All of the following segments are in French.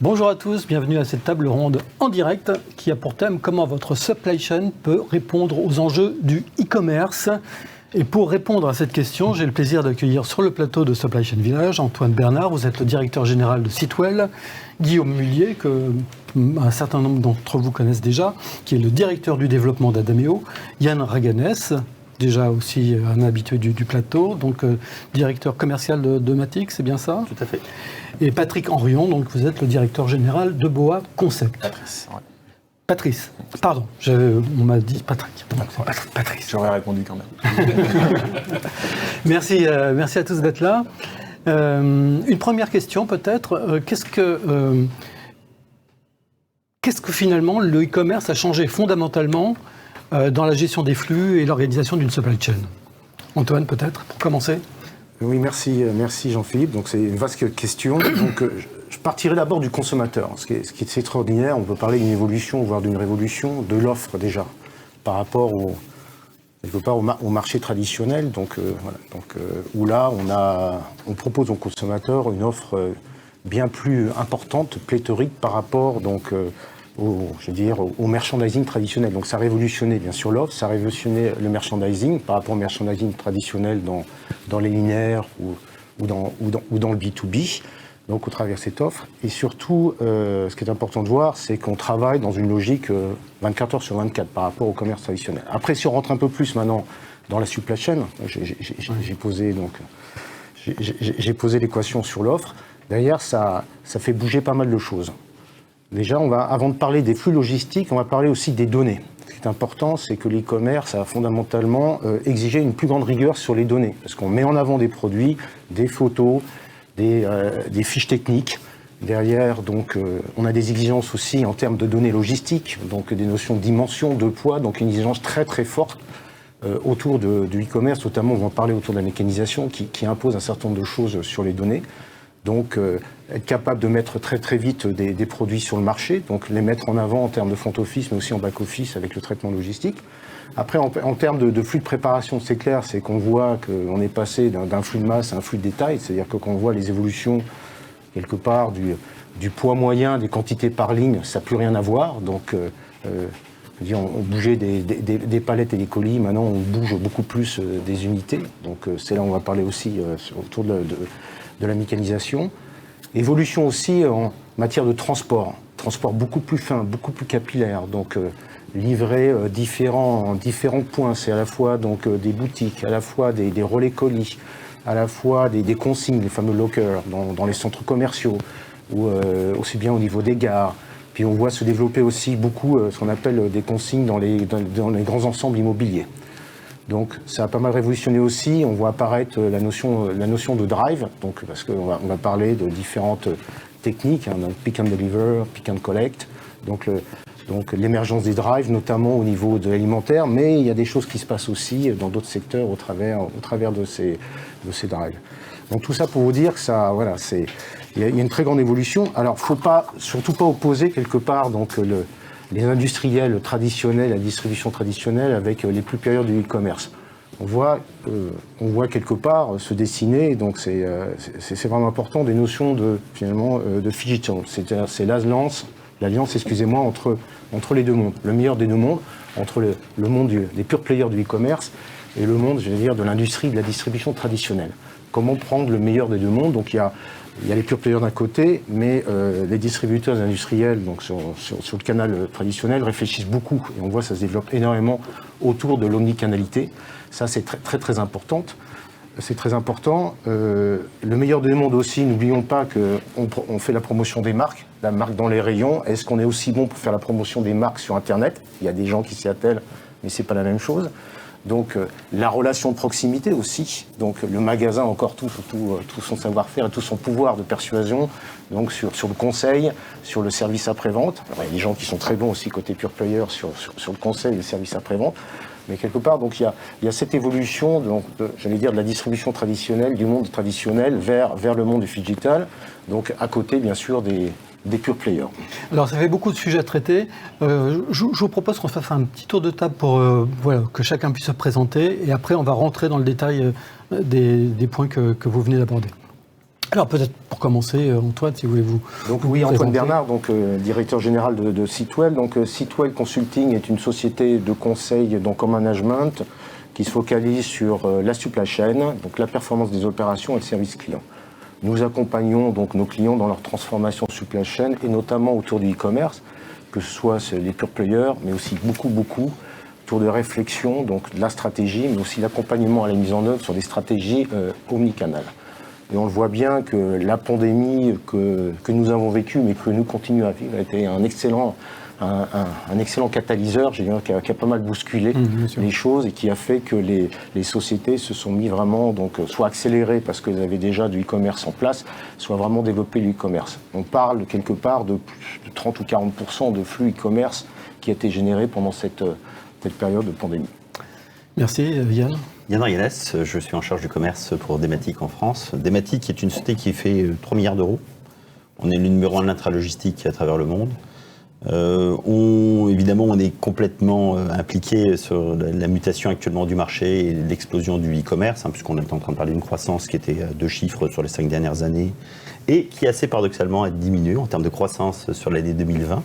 Bonjour à tous, bienvenue à cette table ronde en direct qui a pour thème comment votre supply chain peut répondre aux enjeux du e-commerce. Et pour répondre à cette question, j'ai le plaisir d'accueillir sur le plateau de Supply Chain Village Antoine Bernard, vous êtes le directeur général de Sitewell, Guillaume Mullier, que un certain nombre d'entre vous connaissent déjà, qui est le directeur du développement d'Adameo, Yann Raganès, déjà aussi un habitué du plateau, donc directeur commercial de Matic, c'est bien ça ? Tout à fait. Et Patrick Henrion, donc vous êtes le directeur général de Boa Concept. Patrice, ouais. Patrice, pardon, on m'a dit Patrick. Patrice. J'aurais répondu quand même. Merci à tous d'être là. Une première question peut-être, qu'est-ce que finalement le e-commerce a changé fondamentalement dans la gestion des flux et l'organisation d'une supply chain ? Antoine, peut-être, pour commencer ? Oui, merci Jean-Philippe. Donc c'est une vaste question. Donc je partirai d'abord du consommateur. Ce qui est extraordinaire, on peut parler d'une évolution, voire d'une révolution de l'offre déjà, par rapport au marché traditionnel. Donc voilà. Où là on propose aux consommateurs une offre bien plus importante, pléthorique par rapport donc au merchandising traditionnel. Donc ça a révolutionné bien sûr l'offre, ça a révolutionné le merchandising par rapport au merchandising traditionnel dans les linéaires ou dans le B2B, donc au travers de cette offre. Et surtout, ce qui est important de voir, c'est qu'on travaille dans une logique 24 heures sur 24 par rapport au commerce traditionnel. Après, si on rentre un peu plus maintenant dans la supply chain, j'ai posé l'équation sur l'offre. Derrière, ça fait bouger pas mal de choses. Déjà, avant de parler des flux logistiques, on va parler aussi des données. Ce qui est important, c'est que l'e-commerce a fondamentalement exigé une plus grande rigueur sur les données. Parce qu'on met en avant des produits, des photos, des fiches techniques. Derrière, donc, on a des exigences aussi en termes de données logistiques, donc des notions de dimension, de poids, donc une exigence très très forte autour du e-commerce, notamment on va en parler autour de la mécanisation qui impose un certain nombre de choses sur les données. Donc, être capable de mettre très très vite des produits sur le marché, donc les mettre en avant en termes de front office, mais aussi en back office avec le traitement logistique. Après, en termes de flux de préparation, c'est clair, c'est qu'on voit qu'on est passé d'un flux de masse à un flux de détail, c'est-à-dire que quand on voit les évolutions, quelque part, du poids moyen, des quantités par ligne, ça n'a plus rien à voir. Donc, on bougeait des palettes et des colis, maintenant on bouge beaucoup plus des unités. Donc, c'est là où on va parler aussi autour de la mécanisation. Évolution aussi en matière de transport beaucoup plus fin, beaucoup plus capillaire, donc livrer différents points, c'est à la fois donc des boutiques, à la fois des relais colis, à la fois des consignes, les fameux lockers dans les centres commerciaux, ou aussi bien au niveau des gares. Puis on voit se développer aussi beaucoup ce qu'on appelle des consignes dans les grands ensembles immobiliers. Donc ça a pas mal révolutionné aussi, on voit apparaître la notion de drive, donc, parce qu'on va parler de différentes techniques, donc pick and deliver, pick and collect, donc l'émergence des drives, notamment au niveau de l'alimentaire, mais il y a des choses qui se passent aussi dans d'autres secteurs au travers de ces drives. Donc tout ça pour vous dire que ça, voilà, il y a une très grande évolution. Alors faut surtout pas opposer quelque part donc les industriels traditionnels, la distribution traditionnelle avec les plus périodiques du e-commerce. On voit quelque part se dessiner, donc c'est vraiment important, des notions de digital. C'est l'alliance, entre les deux mondes, le meilleur des deux mondes, entre le monde des pure players du e-commerce et le monde, de l'industrie, de la distribution traditionnelle. Comment prendre le meilleur des deux mondes ? Donc il y a les pure players d'un côté, mais les distributeurs industriels, donc sur le canal traditionnel, réfléchissent beaucoup. Et on voit que ça se développe énormément autour de l'omnicanalité. Ça, c'est très, très, très important. C'est très important. Le meilleur des mondes aussi, n'oublions pas qu'on fait la promotion des marques, la marque dans les rayons. Est-ce qu'on est aussi bon pour faire la promotion des marques sur Internet ? Il y a des gens qui s'y attellent, mais c'est pas la même chose. Donc la relation de proximité aussi, donc le magasin encore tout son savoir-faire et tout son pouvoir de persuasion, donc sur le conseil, sur le service après-vente. Alors, il y a des gens qui sont très bons aussi côté pure player sur le conseil et le service après-vente, mais quelque part donc il y a cette évolution de la distribution traditionnelle, du monde traditionnel vers le monde du digital, donc à côté bien sûr des pure players. Alors ça fait beaucoup de sujets à traiter. Je vous propose qu'on fasse un petit tour de table pour que chacun puisse se présenter et après on va rentrer dans le détail des points que vous venez d'aborder. Alors peut-être pour commencer, Antoine, si vous voulez vous. Donc vous oui, Antoine présenter. Bernard, donc directeur général de Sitwell. Donc Sitwell Consulting est une société de conseil donc en management qui se focalise sur la supply chain, donc la performance des opérations et le service client. Nous accompagnons donc nos clients dans leur transformation supply chain et notamment autour du e-commerce, que ce soit les pure players, mais aussi beaucoup autour de réflexion, donc de la stratégie, mais aussi l'accompagnement à la mise en œuvre sur des stratégies omnicanales. Et on le voit bien que la pandémie que nous avons vécue, mais que nous continuons à vivre, a été un excellent catalyseur, je dirais, qui a pas mal bousculé les choses et qui a fait que les sociétés se sont mis vraiment, donc, soit accélérées parce qu'elles avaient déjà du e-commerce en place, soit vraiment développé le e-commerce. On parle quelque part de plus de 30 ou 40% de flux e-commerce qui a été généré pendant cette période de pandémie. Merci, Yann. Yann Riales, je suis en charge du commerce pour Dematic en France. Dematic est une société qui fait 3 milliards d'euros. On est le numéro 1 de l'intralogistique à travers le monde. Évidemment, on est complètement impliqué sur la mutation actuellement du marché et l'explosion du e-commerce, puisqu'on est en train de parler d'une croissance qui était à 2 chiffres sur les 5 dernières années et qui assez paradoxalement a diminué en termes de croissance sur l'année 2020.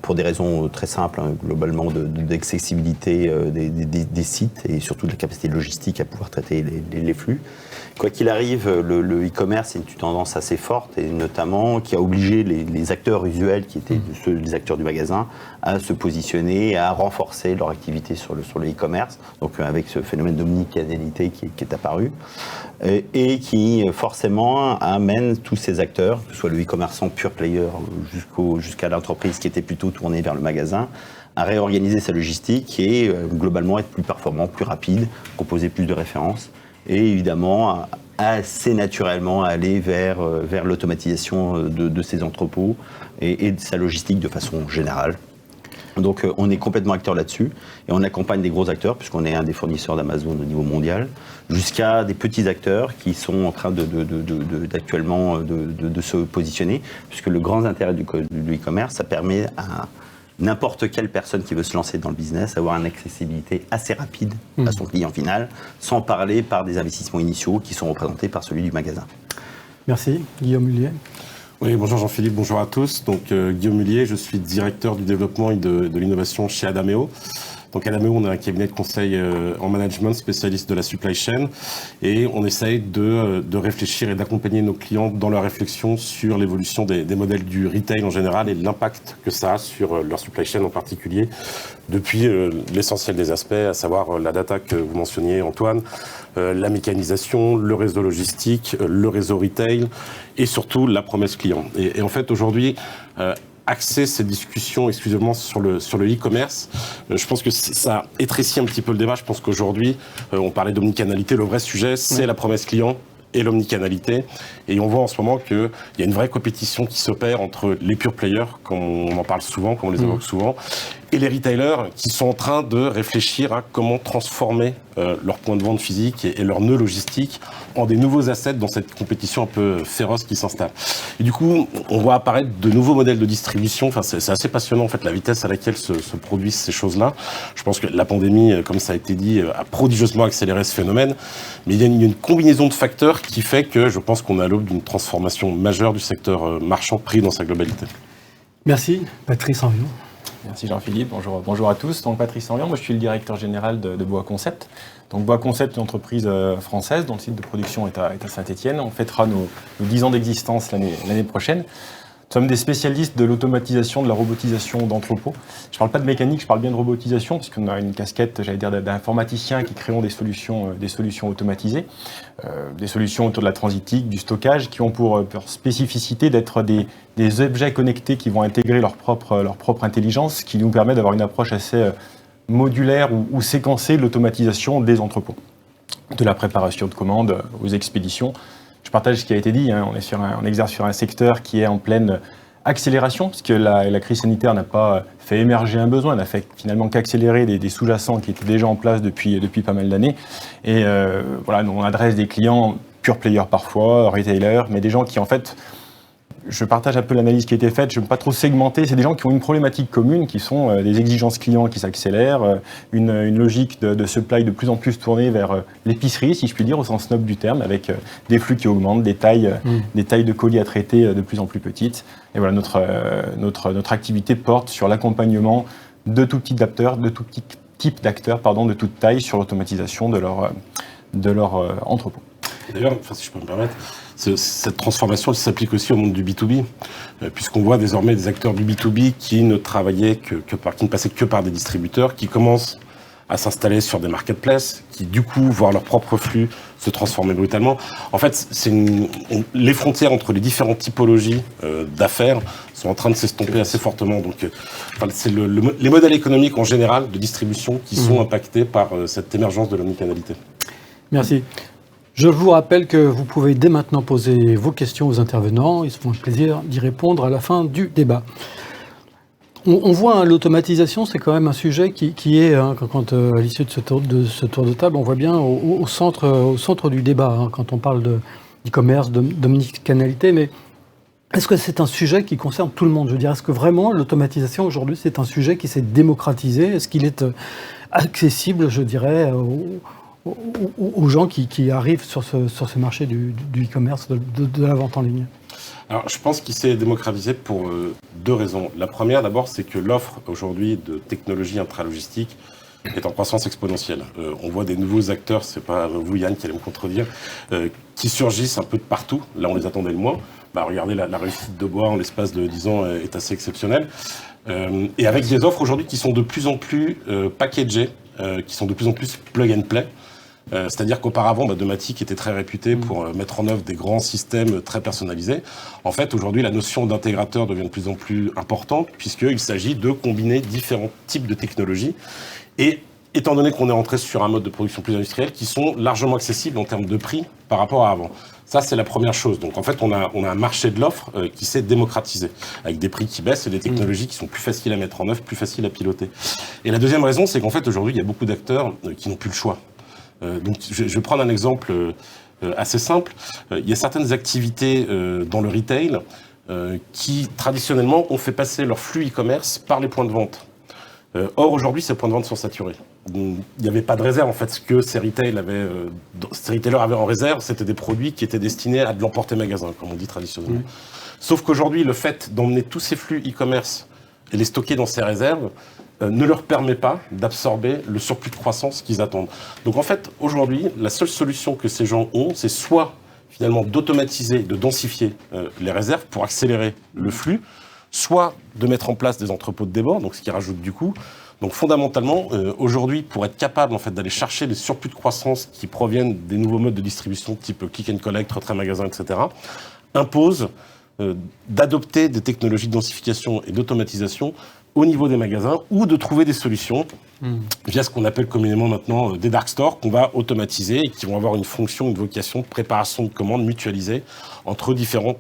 Pour des raisons très simples, globalement d'accessibilité des sites et surtout de la capacité logistique à pouvoir traiter les flux. Quoi qu'il arrive, le e-commerce est une tendance assez forte et notamment qui a obligé les acteurs usuels qui étaient les acteurs du magasin à se positionner, à renforcer leur activité sur le e-commerce, donc avec ce phénomène d'omnicanalité qui est apparu et qui forcément amène tous ces acteurs, que ce soit le e-commerçant pure player jusqu'à l'entreprise qui était plutôt tournée vers le magasin, à réorganiser sa logistique et globalement être plus performant, plus rapide, proposer plus de références et évidemment assez naturellement aller vers l'automatisation de ses entrepôts et de sa logistique de façon générale. Donc on est complètement acteur là-dessus et on accompagne des gros acteurs puisqu'on est un des fournisseurs d'Amazon au niveau mondial jusqu'à des petits acteurs qui sont en train actuellement de se positionner puisque le grand intérêt du e-commerce, ça permet à n'importe quelle personne qui veut se lancer dans le business avoir une accessibilité assez rapide à son client final, sans parler par des investissements initiaux qui sont représentés par celui du magasin. Merci. Guillaume Mullier. Oui, bonjour Jean-Philippe, bonjour à tous. Donc Guillaume Mullier, je suis directeur du développement et de l'innovation chez Adameo. Donc Adameo, on est un cabinet de conseil en management spécialiste de la supply chain et on essaye de réfléchir et d'accompagner nos clients dans leur réflexion sur l'évolution des modèles du retail en général et l'impact que ça a sur leur supply chain en particulier depuis l'essentiel des aspects, à savoir la data que vous mentionniez Antoine, la mécanisation, le réseau logistique, le réseau retail et surtout la promesse client. Et en fait aujourd'hui, axer cette discussion exclusivement sur le e-commerce. Je pense que ça étrécit un petit peu le débat. Je pense qu'aujourd'hui, on parlait d'omnicanalité. Le vrai sujet, c'est la promesse client et l'omnicanalité. Et on voit en ce moment qu'il y a une vraie compétition qui s'opère entre les pure players, comme on en parle souvent, comme on les évoque souvent, et les retailers qui sont en train de réfléchir à comment transformer leur point de vente physique et leur nœud logistique en des nouveaux assets dans cette compétition un peu féroce qui s'installe. Et du coup, on voit apparaître de nouveaux modèles de distribution. Enfin, c'est assez passionnant en fait la vitesse à laquelle se produisent ces choses-là. Je pense que la pandémie, comme ça a été dit, a prodigieusement accéléré ce phénomène. Mais il y a une combinaison de facteurs qui fait que je pense qu'on est à l'aube d'une transformation majeure du secteur marchand pris dans sa globalité. Merci. Patrice Henrion. Merci Jean-Philippe, bonjour à tous. Donc Patrice Henrion, moi je suis le directeur général de Bois Concept. Donc Bois Concept, une entreprise française dont le site de production est à Saint-Étienne. On fêtera nos 10 ans d'existence l'année prochaine. Nous sommes des spécialistes de l'automatisation, de la robotisation d'entrepôts. Je ne parle pas de mécanique, je parle bien de robotisation, puisqu'on a une casquette, j'allais dire, d'informaticiens qui créons des solutions automatisées, des solutions autour de la transitique, du stockage, qui ont pour spécificité d'être des objets connectés qui vont intégrer leur propre intelligence, qui nous permet d'avoir une approche assez modulaire ou séquencée de l'automatisation des entrepôts, de la préparation de commandes aux expéditions. Je partage ce qui a été dit, hein. On exerce sur un secteur qui est en pleine accélération, puisque la crise sanitaire n'a pas fait émerger un besoin, n'a fait finalement qu'accélérer des sous-jacents qui étaient déjà en place depuis pas mal d'années. Et voilà, on adresse des clients pure players parfois, retailers, mais des gens qui en fait je partage un peu l'analyse qui a été faite, je ne veux pas trop segmenter, c'est des gens qui ont une problématique commune, qui sont des exigences clients qui s'accélèrent, une logique de supply de plus en plus tournée vers l'épicerie, si je puis dire, au sens noble du terme, avec des flux qui augmentent, des tailles de colis à traiter de plus en plus petites. Et voilà, notre activité porte sur l'accompagnement de tout type d'acteurs, de toute taille, sur l'automatisation de leur entrepôt. D'ailleurs, si je peux me permettre, cette transformation s'applique aussi au monde du B2B, puisqu'on voit désormais des acteurs du B2B qui ne travaillaient qui ne passaient que par des distributeurs, qui commencent à s'installer sur des marketplaces, qui du coup voient leur propre flux se transformer brutalement. En fait, les frontières entre les différentes typologies d'affaires sont en train de s'estomper assez fortement. Donc, c'est les modèles économiques en général de distribution qui sont impactés par cette émergence de l'omnicanalité. Merci. Je vous rappelle que vous pouvez dès maintenant poser vos questions aux intervenants. Ils se font un plaisir d'y répondre à la fin du débat. On voit l'automatisation, c'est quand même un sujet qui est, quand à l'issue de ce tour de table, on voit bien au centre du débat, quand on parle d'e-commerce, d'omnicanalité. Mais est-ce que c'est un sujet qui concerne tout le monde ? Je veux dire, est-ce que vraiment l'automatisation aujourd'hui, c'est un sujet qui s'est démocratisé ? Est-ce qu'il est accessible, je dirais, aux gens qui arrivent sur ce marché du e-commerce, de la vente en ligne? Alors, je pense qu'il s'est démocratisé pour deux raisons. La première, d'abord, c'est que l'offre aujourd'hui de technologies intralogistiques est en croissance exponentielle. On voit des nouveaux acteurs, c'est pas vous Yann qui allez me contredire, qui surgissent un peu de partout. Là, on les attendait le moins. Regardez, la réussite de Bois en l'espace de 10 ans est assez exceptionnelle. Et avec des offres aujourd'hui qui sont de plus en plus packagées, qui sont de plus en plus plug and play. C'est-à-dire qu'auparavant, Domatic était très réputé pour mettre en œuvre des grands systèmes très personnalisés. En fait, aujourd'hui, la notion d'intégrateur devient de plus en plus importante, puisqu'il s'agit de combiner différents types de technologies. Et étant donné qu'on est rentré sur un mode de production plus industriel, qui sont largement accessibles en termes de prix par rapport à avant. Ça, c'est la première chose. Donc, en fait, on a un marché de l'offre qui s'est démocratisé, avec des prix qui baissent et des technologies qui sont plus faciles à mettre en œuvre, plus faciles à piloter. Et la deuxième raison, c'est qu'en fait, aujourd'hui, il y a beaucoup d'acteurs qui n'ont plus le choix. Donc, je vais prendre un exemple assez simple. Il y a certaines activités dans le retail qui, traditionnellement, ont fait passer leur flux e-commerce par les points de vente. Or, aujourd'hui, ces points de vente sont saturés. Il n'y avait pas de réserve. En fait, ce que ces retailers avaient en réserve, c'était des produits qui étaient destinés à de l'emporter magasin, comme on dit traditionnellement. Sauf qu'aujourd'hui, le fait d'emmener tous ces flux e-commerce et les stocker dans ces réserves ne leur permet pas d'absorber le surplus de croissance qu'ils attendent. Donc en fait, aujourd'hui, la seule solution que ces gens ont, c'est soit finalement d'automatiser, de densifier les réserves pour accélérer le flux, soit de mettre en place des entrepôts de débord, donc ce qui rajoute du coût. Donc fondamentalement, aujourd'hui, pour être capable en fait, d'aller chercher les surplus de croissance qui proviennent des nouveaux modes de distribution type click and collect, retrait magasin, etc., impose d'adopter des technologies de densification et d'automatisation au niveau des magasins ou de trouver des solutions via ce qu'on appelle communément maintenant des dark stores qu'on va automatiser et qui vont avoir une fonction, une vocation de préparation de commandes mutualisée entre différents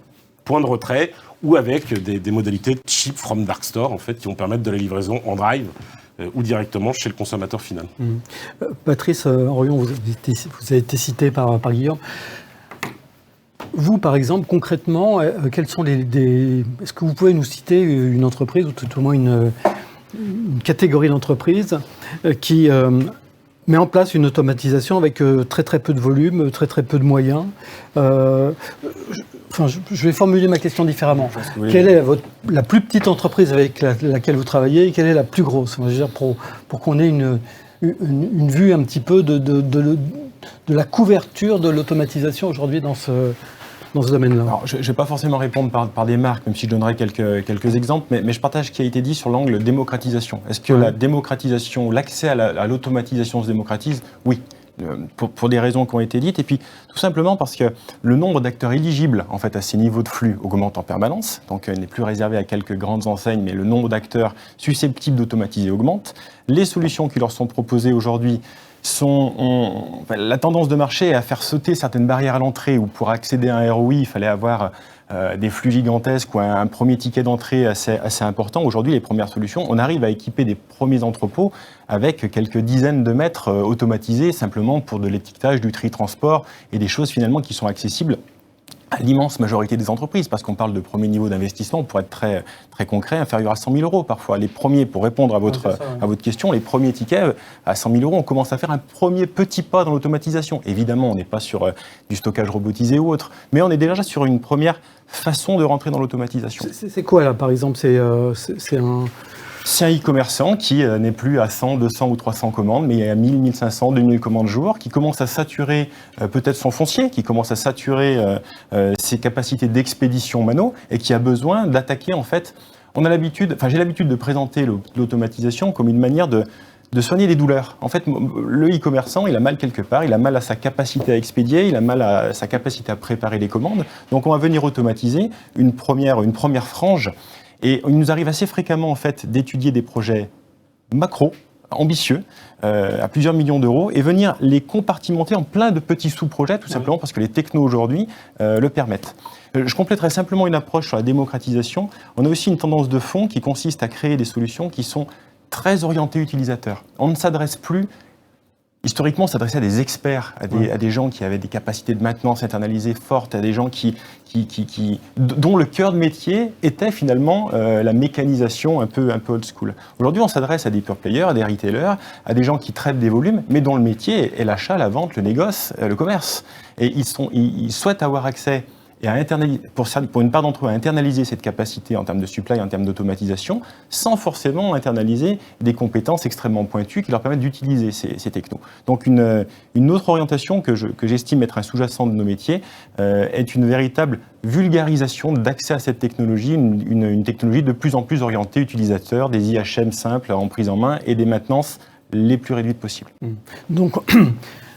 points de retrait ou avec des modalités de ship from dark store en fait, qui vont permettre de la livraison en drive ou directement chez le consommateur final. Patrice Royon, vous avez été cité par Guillaume. Vous, par exemple, concrètement, quels sont est-ce que vous pouvez nous citer une entreprise, ou tout au moins une catégorie d'entreprise qui met en place une automatisation avec très très peu de volume, très très peu de moyens je vais formuler ma question différemment. Quelle est la plus petite entreprise avec laquelle vous travaillez et quelle est la plus grosse ? Je veux dire, pour qu'on ait une vue un petit peu de la couverture de l'automatisation aujourd'hui dans ce domaine-là. Alors, je ne vais pas forcément répondre par des marques, même si je donnerai quelques exemples, mais je partage ce qui a été dit sur l'angle démocratisation. Est-ce que la démocratisation, l'accès à l'automatisation se démocratise ? Oui. Pour des raisons qui ont été dites, et puis tout simplement parce que le nombre d'acteurs éligibles en fait, à ces niveaux de flux augmente en permanence, donc il n'est plus réservé à quelques grandes enseignes, mais le nombre d'acteurs susceptibles d'automatiser augmente. Les solutions qui leur sont proposées aujourd'hui la tendance de marché est à faire sauter certaines barrières à l'entrée, où pour accéder à un ROI, il fallait avoir des flux gigantesques ou un premier ticket d'entrée assez important. Aujourd'hui, les premières solutions, on arrive à équiper des premiers entrepôts avec quelques dizaines de mètres automatisés, simplement pour de l'étiquetage, du tri transport et des choses finalement qui sont accessibles à l'immense majorité des entreprises, parce qu'on parle de premier niveau d'investissement, pour être très, très concret, inférieur à 100 000 euros parfois. Les premiers, pour répondre à votre question, les premiers tickets à 100 000 euros, on commence à faire un premier petit pas dans l'automatisation. Évidemment, on n'est pas sur du stockage robotisé ou autre, mais on est déjà sur une première façon de rentrer dans l'automatisation. C'est quoi là, par exemple? C'est un... C'est un e-commerçant qui n'est plus à 100, 200 ou 300 commandes, mais à 1000, 1500, 2000 commandes jour, qui commence à saturer peut-être son foncier, qui commence à saturer ses capacités d'expédition mano, et qui a besoin d'attaquer, en fait, j'ai l'habitude de présenter l'automatisation comme une manière de soigner les douleurs. En fait, le e-commerçant, il a mal quelque part, il a mal à sa capacité à expédier, il a mal à sa capacité à préparer les commandes, donc on va venir automatiser une première frange. Et il nous arrive assez fréquemment en fait, d'étudier des projets macro, ambitieux, à plusieurs millions d'euros, et venir les compartimenter en plein de petits sous-projets, tout simplement parce que les technos aujourd'hui le permettent. Je compléterai simplement une approche sur la démocratisation. On a aussi une tendance de fond qui consiste à créer des solutions qui sont très orientées utilisateurs. On ne s'adresse plus... Historiquement, on s'adressait à des experts, à des gens qui avaient des capacités de maintenance internalisées fortes, à des gens dont le cœur de métier était finalement la mécanisation un peu old school. Aujourd'hui, on s'adresse à des pure players, à des retailers, à des gens qui traitent des volumes, mais dont le métier est l'achat, la vente, le négoce, le commerce. Et ils souhaitent avoir accès et à pour une part d'entre eux, à internaliser cette capacité en termes de supply, en termes d'automatisation, sans forcément internaliser des compétences extrêmement pointues qui leur permettent d'utiliser ces technos. Donc une autre orientation que j'estime être un sous-jacent de nos métiers est une véritable vulgarisation d'accès à cette technologie, une technologie de plus en plus orientée utilisateur, des IHM simples en prise en main et des maintenances les plus réduites possibles.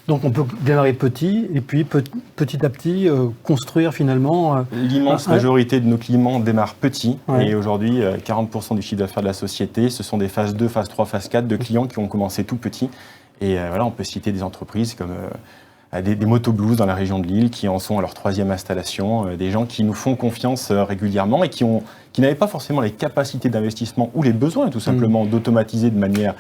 Donc on peut démarrer petit et puis petit à petit construire finalement... L'immense majorité de nos clients démarrent petit et aujourd'hui 40% du chiffre d'affaires de la société, ce sont des phases 2, phase 3, phase 4 de clients qui ont commencé tout petits. Et voilà, on peut citer des entreprises comme des Motoblues dans la région de Lille qui en sont à leur 3e installation, des gens qui nous font confiance régulièrement et qui n'avaient pas forcément les capacités d'investissement ou les besoins tout simplement d'automatiser de manière...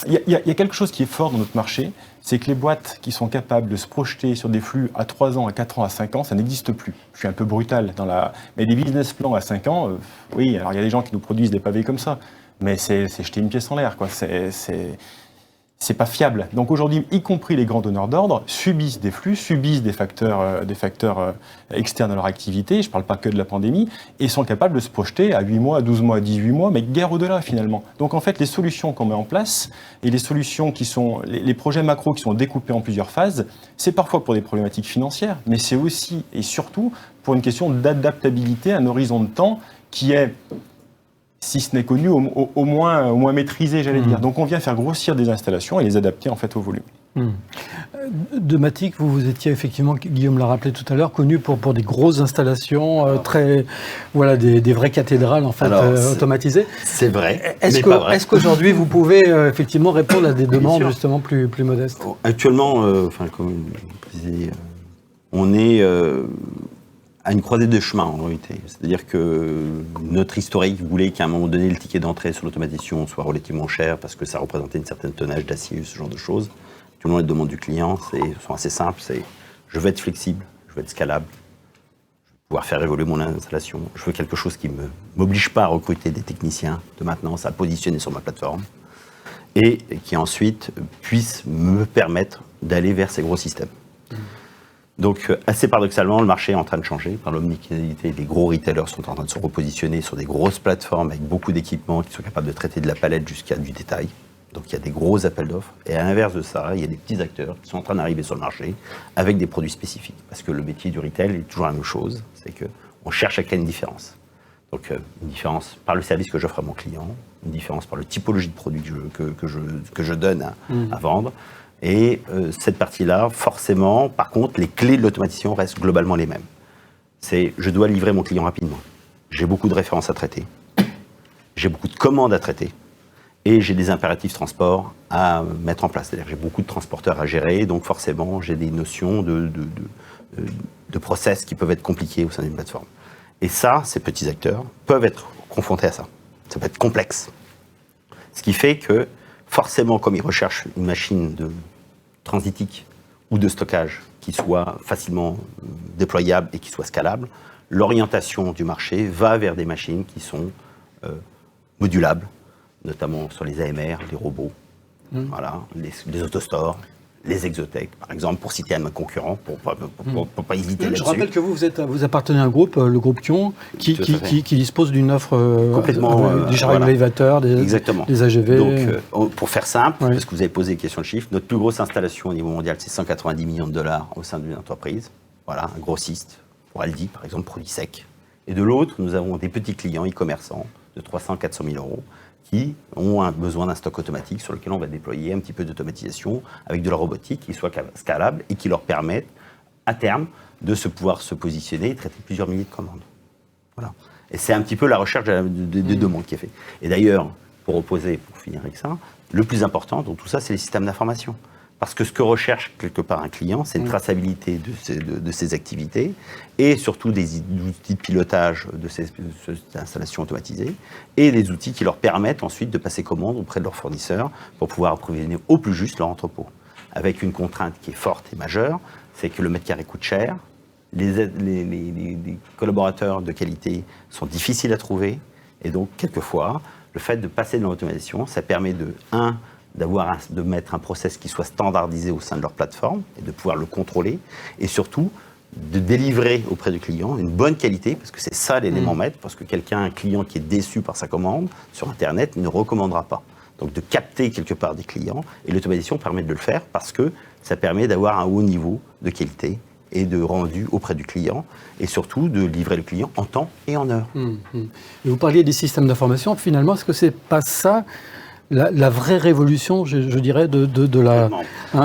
Il y a quelque chose qui est fort dans notre marché, c'est que les boîtes qui sont capables de se projeter sur des flux à 3 ans, à 4 ans, à 5 ans, ça n'existe plus. Je suis un peu brutal mais des business plans à 5 ans, oui, alors il y a des gens qui nous produisent des pavés comme ça, mais c'est jeter une pièce en l'air, quoi. C'est pas fiable. Donc aujourd'hui, y compris les grands donneurs d'ordre, subissent des flux, subissent des facteurs externes à leur activité, je ne parle pas que de la pandémie, et sont capables de se projeter à 8 mois, à 12 mois, à 18 mois, mais guère au-delà finalement. Donc en fait, les solutions qu'on met en place, et les solutions qui sont, les projets macro qui sont découpés en plusieurs phases, c'est parfois pour des problématiques financières, mais c'est aussi et surtout pour une question d'adaptabilité à un horizon de temps qui est... si ce n'est connu, au moins maîtrisé, j'allais dire. Donc on vient faire grossir des installations et les adapter en fait au volume. Domatic, vous étiez effectivement, Guillaume l'a rappelé tout à l'heure, connu pour des grosses installations, des vraies cathédrales en fait automatisées. C'est vrai. Est-ce qu'aujourd'hui vous pouvez effectivement répondre à des demandes justement plus modestes? Actuellement, comme je disais, on est à une croisée de chemin en réalité. C'est-à-dire que notre historique voulait qu'à un moment donné, le ticket d'entrée sur l'automatisation soit relativement cher parce que ça représentait une certaine tonnage d'acier, ce genre de choses. Actuellement, les demandes du client sont assez simples. Je veux être flexible, je veux être scalable, je veux pouvoir faire évoluer mon installation. Je veux quelque chose qui ne m'oblige pas à recruter des techniciens de maintenance, à positionner sur ma plateforme et qui ensuite puisse me permettre d'aller vers ces gros systèmes. Donc, assez paradoxalement, le marché est en train de changer par l'omnicanalité. Les gros retailers sont en train de se repositionner sur des grosses plateformes avec beaucoup d'équipements qui sont capables de traiter de la palette jusqu'à du détail. Donc, il y a des gros appels d'offres. Et à l'inverse de ça, il y a des petits acteurs qui sont en train d'arriver sur le marché avec des produits spécifiques. Parce que le métier du retail est toujours la même chose, c'est qu'on cherche à créer une différence. Donc, une différence par le service que j'offre à mon client, une différence par la typologie de produits que je donne à vendre. Et cette partie-là, forcément, par contre, les clés de l'automatisation restent globalement les mêmes. Je dois livrer mon client rapidement. J'ai beaucoup de références à traiter. J'ai beaucoup de commandes à traiter. Et j'ai des impératifs transport à mettre en place. C'est-à-dire que j'ai beaucoup de transporteurs à gérer. Donc forcément, j'ai des notions de process qui peuvent être compliqués au sein d'une plateforme. Et ça, ces petits acteurs peuvent être confrontés à ça. Ça peut être complexe. Ce qui fait que, forcément, comme ils recherchent une machine transitique ou de stockage qui soit facilement déployable et qui soit scalable, l'orientation du marché va vers des machines qui sont modulables, notamment sur les AMR, les robots, voilà, les autostores, les exotech, par exemple, pour citer un concurrent, pour pas hésiter là-dessus. Je rappelle que vous appartenez à un groupe, le groupe Kion, qui dispose d'une offre complètement des chariots élévateurs, des AGV. Donc, pour faire simple, parce que vous avez posé des questions de chiffres, notre plus grosse installation au niveau mondial, c'est 190 millions de dollars au sein d'une entreprise. Voilà, un grossiste, pour Aldi, par exemple, produits secs. Et de l'autre, nous avons des petits clients e-commerçants de 300-400 000 euros qui ont besoin d'un stock automatique sur lequel on va déployer un petit peu d'automatisation avec de la robotique qui soit scalable et qui leur permette, à terme, de pouvoir se positionner et traiter plusieurs milliers de commandes. Voilà. Et c'est un petit peu la recherche de demande qui est faite. Et d'ailleurs, pour finir avec ça, le plus important dans tout ça, c'est les systèmes d'information. Parce que ce que recherche quelque part un client, c'est une traçabilité de ses activités et surtout des outils de pilotage de ces installations automatisées et des outils qui leur permettent ensuite de passer commande auprès de leurs fournisseurs pour pouvoir approvisionner au plus juste leur entrepôt. Avec une contrainte qui est forte et majeure, c'est que le mètre carré coûte cher, les collaborateurs de qualité sont difficiles à trouver et donc quelquefois, le fait de passer de l'automatisation, ça permet de mettre un process qui soit standardisé au sein de leur plateforme et de pouvoir le contrôler et surtout de délivrer auprès du client une bonne qualité parce que c'est ça l'élément maître, parce que un client qui est déçu par sa commande sur Internet ne recommandera pas. Donc de capter quelque part des clients et l'automatisation permet de le faire parce que ça permet d'avoir un haut niveau de qualité et de rendu auprès du client et surtout de livrer le client en temps et en heure. Et vous parliez des systèmes d'information, finalement, est-ce que c'est pas ça la vraie révolution, je dirais, de la...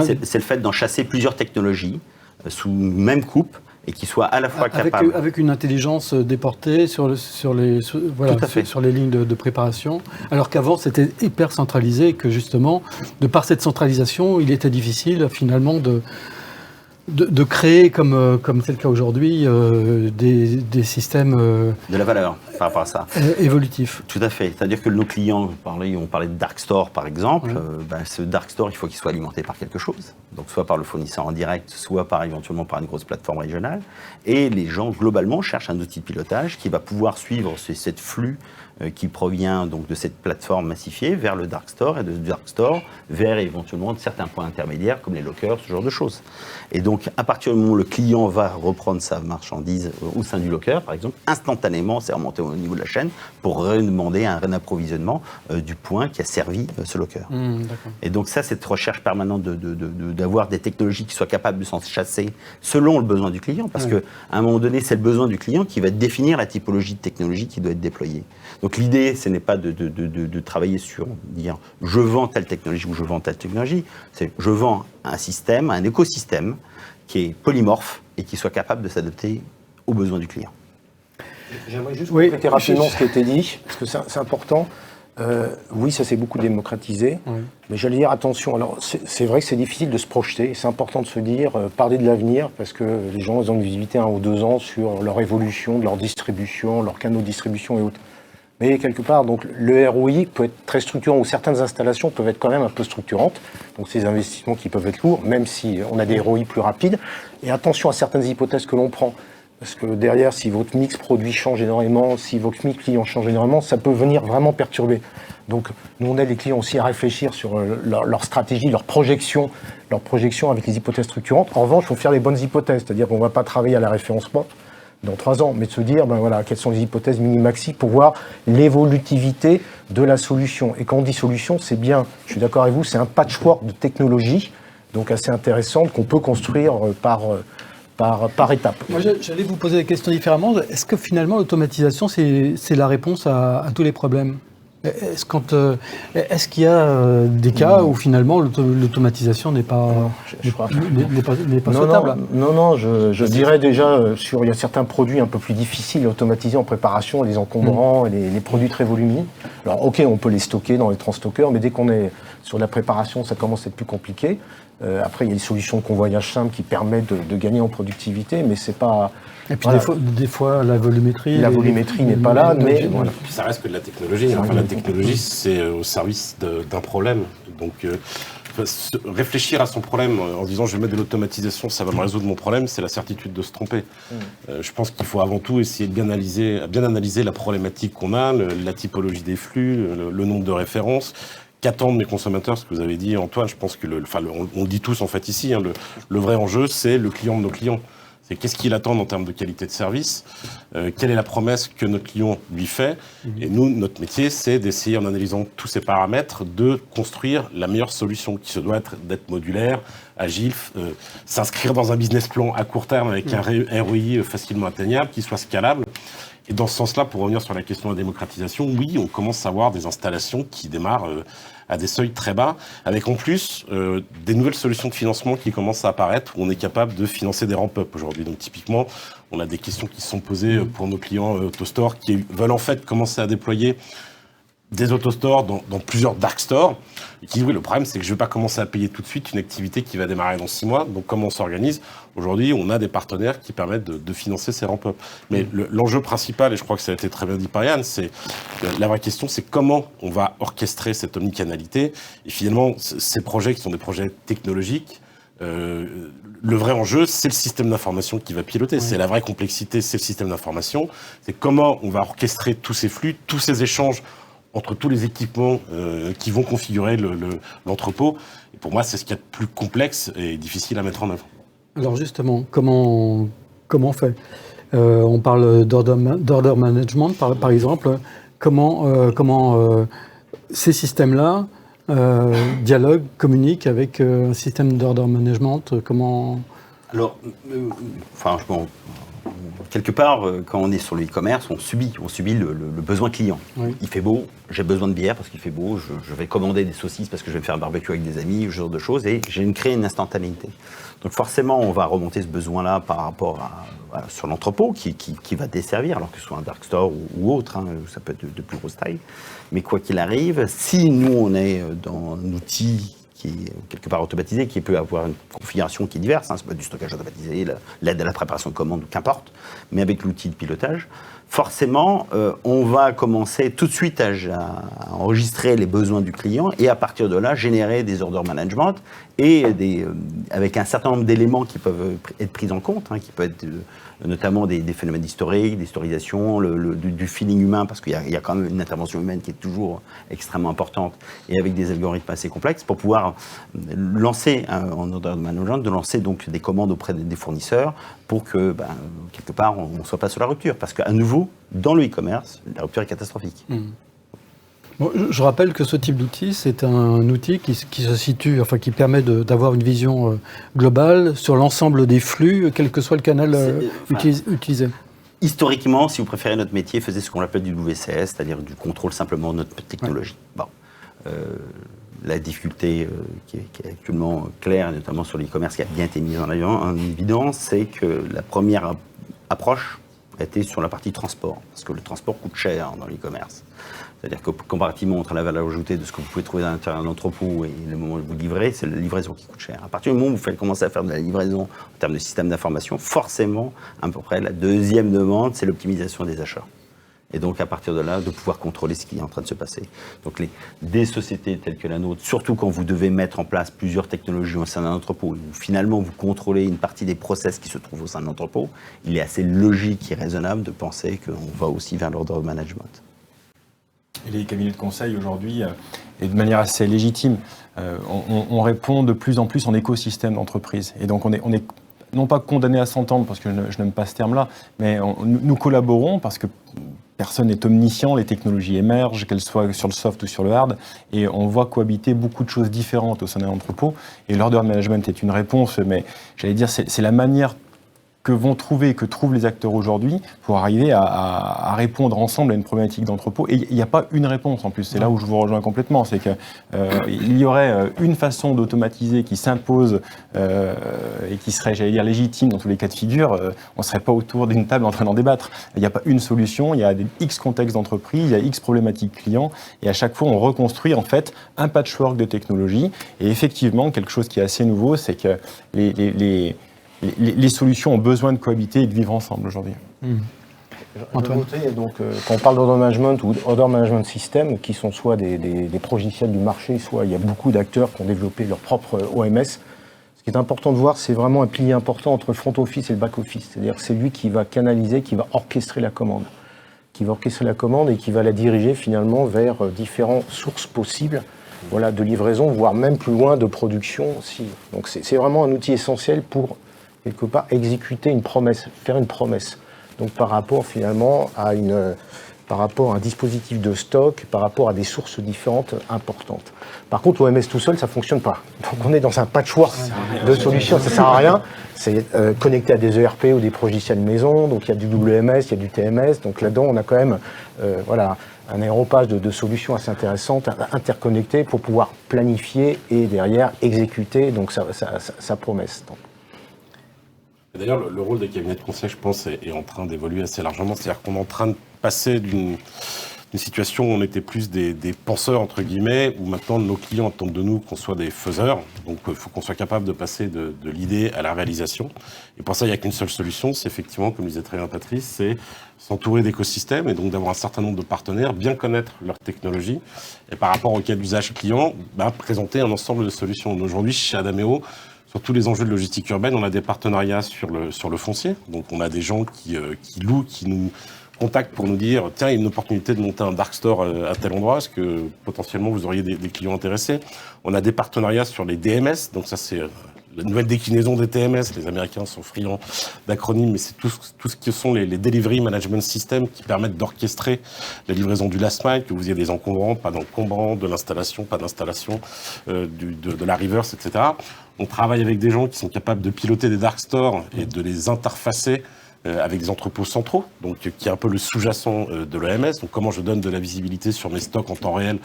C'est le fait d'enchasser plusieurs technologies sous même coupe et qui soient à la fois capables... Avec une intelligence déportée sur les lignes de préparation, alors qu'avant c'était hyper centralisé et que justement, de par cette centralisation, il était difficile finalement de créer, comme c'est le cas aujourd'hui, des systèmes... de la valeur par rapport à ça. Évolutifs. Tout à fait. C'est-à-dire que nos clients, on parlait de Dark Store par exemple, ce Dark Store, il faut qu'il soit alimenté par quelque chose. Donc soit par le fournisseur en direct, soit éventuellement par une grosse plateforme régionale. Et les gens, globalement, cherchent un outil de pilotage qui va pouvoir suivre cette flux qui provient donc de cette plateforme massifiée vers le Dark Store et de Dark Store vers éventuellement certains points intermédiaires comme les lockers, ce genre de choses. Et donc, à partir du moment où le client va reprendre sa marchandise au sein du locker, par exemple, instantanément, c'est remonté au niveau de la chaîne pour demander un réapprovisionnement du point qui a servi ce locker. Et donc ça, cette recherche permanente d'avoir des technologies qui soient capables de s'en chasser selon le besoin du client, parce qu'à un moment donné, c'est le besoin du client qui va définir la typologie de technologie qui doit être déployée. Donc l'idée, ce n'est pas de travailler sur dire je vends telle technologie ou je vends telle technologie, c'est je vends un système, un écosystème qui est polymorphe et qui soit capable de s'adapter aux besoins du client. J'aimerais juste compléter rapidement ce qui a été dit, parce que c'est important. Oui, ça s'est beaucoup démocratisé, mais j'allais dire attention. Alors, c'est vrai que c'est difficile de se projeter, c'est important de se dire, parler de l'avenir, parce que les gens ils ont une visibilité 1 ou 2 ans sur leur évolution, de leur distribution, leurs canaux de distribution et autres. Mais quelque part, donc, le ROI peut être très structurant, ou certaines installations peuvent être quand même un peu structurantes. Donc ces investissements qui peuvent être lourds, même si on a des ROI plus rapides. Et attention à certaines hypothèses que l'on prend. Parce que derrière, si votre mix produit change énormément, si votre mix client change énormément, ça peut venir vraiment perturber. Donc nous, on aide les clients aussi à réfléchir sur leur stratégie, leur projection avec les hypothèses structurantes. En revanche, il faut faire les bonnes hypothèses. C'est-à-dire qu'on ne va pas travailler à la référence spot dans 3 ans, mais de se dire, quelles sont les hypothèses mini-maxi pour voir l'évolutivité de la solution. Et quand on dit solution, c'est bien, je suis d'accord avec vous, c'est un patchwork de technologies, donc assez intéressante, qu'on peut construire par étapes. Moi, j'allais vous poser la question différemment. Est-ce que finalement, l'automatisation, c'est la réponse à tous les problèmes ? Est-ce qu'il y a des cas où finalement l'automatisation n'est pas souhaitable ? Non, je dirais déjà, il y a certains produits un peu plus difficiles à automatiser en préparation, les encombrants, les produits très volumineux. Alors ok, on peut les stocker dans les transstockers, mais dès qu'on est sur la préparation, ça commence à être plus compliqué. Après, il y a des solutions de convoyage simples qui permettent de gagner en productivité, mais c'est pas... Et puis des fois, la volumétrie... La volumétrie n'est pas là, mais... Voilà. Puis ça reste que de la technologie. Enfin, la technologie, c'est au service d'un problème. Donc, réfléchir à son problème en se disant je vais mettre de l'automatisation, ça va me résoudre mon problème, c'est la certitude de se tromper. Je pense qu'il faut avant tout essayer de bien analyser la problématique qu'on a, la typologie des flux, le nombre de références. Qu'attendent mes consommateurs, ce que vous avez dit Antoine, je pense que on le dit tous en fait ici, le vrai enjeu c'est le client de nos clients. C'est qu'est-ce qu'il attend en termes de qualité de service, quelle est la promesse que notre client lui fait. Et nous, notre métier, c'est d'essayer, en analysant tous ces paramètres, de construire la meilleure solution qui se doit d'être modulaire, agile, s'inscrire dans un business plan à court terme avec un ROI facilement atteignable, qui soit scalable. Et dans ce sens-là, pour revenir sur la question de la démocratisation, oui, on commence à avoir des installations qui démarrent à des seuils très bas, avec en plus des nouvelles solutions de financement qui commencent à apparaître, où on est capable de financer des ramp-up aujourd'hui. Donc typiquement, on a des questions qui se sont posées pour nos clients AutoStore qui veulent en fait commencer à déployer des autostores dans plusieurs dark stores, et qui disent oui, le problème c'est que je ne vais pas commencer à payer tout de suite une activité qui va démarrer dans 6 mois, donc comment on s'organise? Aujourd'hui, on a des partenaires qui permettent de financer ces ramp-up. Mais l'enjeu principal, et je crois que ça a été très bien dit par Yann, c'est la vraie question, c'est comment on va orchestrer cette omnicanalité, et finalement, ces projets qui sont des projets technologiques, le vrai enjeu, c'est le système d'information qui va piloter. C'est la vraie complexité, c'est le système d'information. C'est comment on va orchestrer tous ces flux, tous ces échanges entre tous les équipements qui vont configurer l'entrepôt. Et pour moi, c'est ce qu'il y a de plus complexe et difficile à mettre en œuvre. Alors justement, comment on fait on parle d'order management, par exemple. Comment ces systèmes-là dialoguent, communiquent avec un système d'order management? Comment... Alors, franchement, quelque part, quand on est sur le e-commerce, on subit le besoin client. Oui. Il fait beau, j'ai besoin de bière parce qu'il fait beau, je vais commander des saucisses parce que je vais me faire un barbecue avec des amis, ce genre de choses, et j'ai créé une instantanéité. Donc forcément, on va remonter ce besoin-là par rapport sur l'entrepôt qui va desservir, alors que ce soit un dark store ou autre, hein, ça peut être de plus grosse taille. Mais quoi qu'il arrive, si nous, on est dans un outil qui est quelque part automatisé, qui peut avoir une configuration qui est diverse, hein, ça peut être du stockage automatisé, l'aide à la préparation de commandes, qu'importe, mais avec l'outil de pilotage, forcément, on va commencer tout de suite à enregistrer les besoins du client et à partir de là, générer des order management et avec un certain nombre d'éléments qui peuvent être pris en compte, hein, qui peuvent être notamment des phénomènes historiques, d'historisation, du feeling humain, parce qu'il y a quand même une intervention humaine qui est toujours extrêmement importante, et avec des algorithmes assez complexes, pour pouvoir lancer, en order management, de lancer donc des commandes auprès des fournisseurs, pour que, quelque part, on ne soit pas sur la rupture. Parce qu'à nouveau, dans le e-commerce, la rupture est catastrophique. Bon, je rappelle que ce type d'outil, c'est un outil qui se situe, enfin qui permet d'avoir une vision globale sur l'ensemble des flux, quel que soit le canal utilisé. Historiquement, si vous préférez, notre métier faisait ce qu'on appelle du WCS, c'est-à-dire du contrôle simplement de notre technologie. Ouais. Bon. La difficulté qui est actuellement claire, notamment sur l'e-commerce, qui a bien été mise en évidence, c'est que la première approche était sur la partie transport, parce que le transport coûte cher dans l'e-commerce. C'est-à-dire que comparativement entre la valeur ajoutée de ce que vous pouvez trouver dans l'intérieur d'un entrepôt et le moment où vous livrez, c'est la livraison qui coûte cher. À partir du moment où vous faites commencer à faire de la livraison en termes de système d'information, forcément, à peu près la deuxième demande, c'est l'optimisation des achats. Et donc, à partir de là, de pouvoir contrôler ce qui est en train de se passer. Donc, des sociétés telles que la nôtre, surtout quand vous devez mettre en place plusieurs technologies au sein d'un entrepôt, où finalement vous contrôlez une partie des process qui se trouvent au sein d'un entrepôt, il est assez logique et raisonnable de penser qu'on va aussi vers l'order management. Et les cabinets de conseil aujourd'hui, et de manière assez légitime, on répond de plus en plus en écosystème d'entreprise. Et donc on est non pas condamné à s'entendre, parce que je n'aime pas ce terme-là, mais nous collaborons parce que personne n'est omniscient, les technologies émergent, qu'elles soient sur le soft ou sur le hard, et on voit cohabiter beaucoup de choses différentes au sein d'un entrepôt. Et l'order management est une réponse, mais j'allais dire, c'est la manière que trouvent les acteurs aujourd'hui pour arriver à répondre ensemble à une problématique d'entrepôt. Et il n'y a pas une réponse en plus, c'est là où je vous rejoins complètement, c'est qu'il y aurait une façon d'automatiser qui s'impose et qui serait, j'allais dire, légitime dans tous les cas de figure, on ne serait pas autour d'une table en train d'en débattre. Il n'y a pas une solution, il y a des X contextes d'entreprise, il y a X problématiques clients, et à chaque fois on reconstruit en fait un patchwork de technologies. Et effectivement, quelque chose qui est assez nouveau, c'est que les solutions ont besoin de cohabiter et de vivre ensemble aujourd'hui. Antoine. Donc, quand on parle d'order management ou order management system, qui sont soit des progiciels du marché, soit il y a beaucoup d'acteurs qui ont développé leur propre OMS. Ce qui est important de voir, c'est vraiment un pilier important entre le front office et le back office. C'est-à-dire que c'est lui qui va canaliser, qui va orchestrer la commande. Et qui va la diriger finalement vers différentes sources possibles de livraison, voire même plus loin de production. Donc c'est vraiment un outil essentiel pour, quelque part, exécuter une promesse, faire une promesse. Donc par rapport finalement à un dispositif de stock, par rapport à des sources différentes importantes. Par contre, l'OMS tout seul, ça ne fonctionne pas. Donc on est dans un patchwork de solutions, ça ne sert à rien. C'est connecté à des ERP ou des logiciels maison, donc il y a du WMS, il y a du TMS. Donc là-dedans, on a quand même un aéropage de solutions assez intéressantes, interconnectées pour pouvoir planifier et derrière exécuter donc sa promesse. Donc. D'ailleurs, le rôle des cabinets de conseil, je pense, est en train d'évoluer assez largement. C'est-à-dire qu'on est en train de passer d'une situation où on était plus des penseurs, entre guillemets, où maintenant nos clients attendent de nous qu'on soit des faiseurs. Donc il faut qu'on soit capable de passer de l'idée à la réalisation. Et pour ça, il n'y a qu'une seule solution, c'est effectivement, comme disait très bien Patrice, c'est s'entourer d'écosystèmes et donc d'avoir un certain nombre de partenaires, bien connaître leur technologie et par rapport au cas d'usage client, présenter un ensemble de solutions. Aujourd'hui, chez Adameo, sur tous les enjeux de logistique urbaine, on a des partenariats sur le foncier. Donc on a des gens qui louent, qui nous contactent pour nous dire « Tiens, il y a une opportunité de monter un dark store à tel endroit, est-ce que potentiellement vous auriez des clients intéressés ?» On a des partenariats sur les DMS, donc ça c'est la nouvelle déclinaison des TMS. Les Américains sont friands d'acronymes, mais c'est tout ce que sont les Delivery Management Systems qui permettent d'orchestrer la livraison du last mile, que vous ayez des encombrants, pas d'encombrants, de l'installation, pas d'installation, de la reverse, etc. On travaille avec des gens qui sont capables de piloter des dark stores et de les interfacer avec des entrepôts centraux, donc qui est un peu le sous-jacent de l'OMS. Donc comment je donne de la visibilité sur mes stocks en temps réel,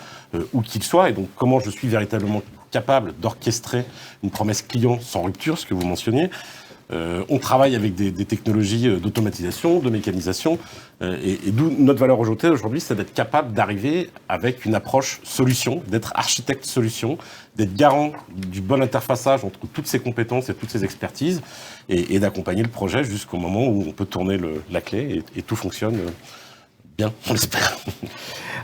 où qu'ils soient, et donc comment je suis véritablement capable d'orchestrer une promesse client sans rupture, ce que vous mentionniez. On travaille avec des technologies d'automatisation, de mécanisation, et d'où notre valeur ajoutée aujourd'hui, c'est d'être capable d'arriver avec une approche solution, d'être architecte solution, d'être garant du bon interfaçage entre toutes ces compétences et toutes ces expertises, et d'accompagner le projet jusqu'au moment où on peut tourner la clé et tout fonctionne bien, on l'espère.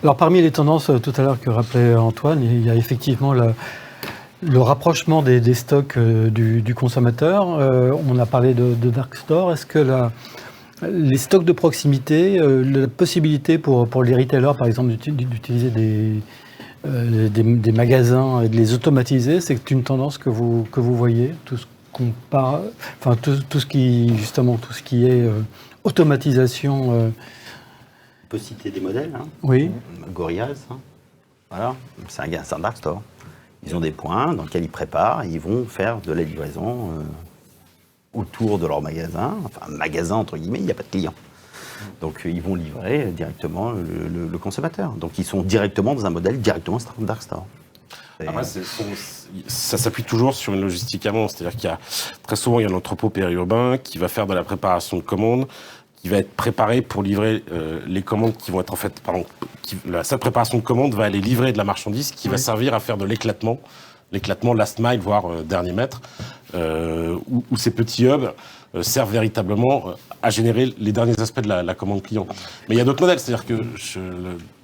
Alors parmi les tendances tout à l'heure que rappelait Antoine, il y a effectivement le rapprochement des stocks du consommateur. On a parlé de dark store. Est-ce que les stocks de proximité, la possibilité pour les retailers, par exemple, d'utiliser des magasins et de les automatiser, c'est une tendance que vous voyez, tout ce qui est automatisation. On peut citer des modèles. Oui. Gorillaz, voilà, c'est un dark store. Ils ont des points dans lesquels ils préparent, et ils vont faire de la livraison autour de leur magasin, enfin magasin entre guillemets, il n'y a pas de client. Donc ils vont livrer directement le consommateur. Donc ils sont directement dans un modèle directement dark store. Après, ça s'appuie toujours sur une logistique amont, c'est-à-dire qu'il y a très souvent il y a l'entrepôt périurbain qui va faire de la préparation de commandes, qui va être préparé pour livrer les commandes qui vont être en fait, cette préparation de commandes va aller livrer de la marchandise qui va servir à faire de l'éclatement last mile, voire dernier mètre, où ces petits hubs servent véritablement à générer les derniers aspects de la commande client. Mais il y a d'autres modèles, c'est-à-dire que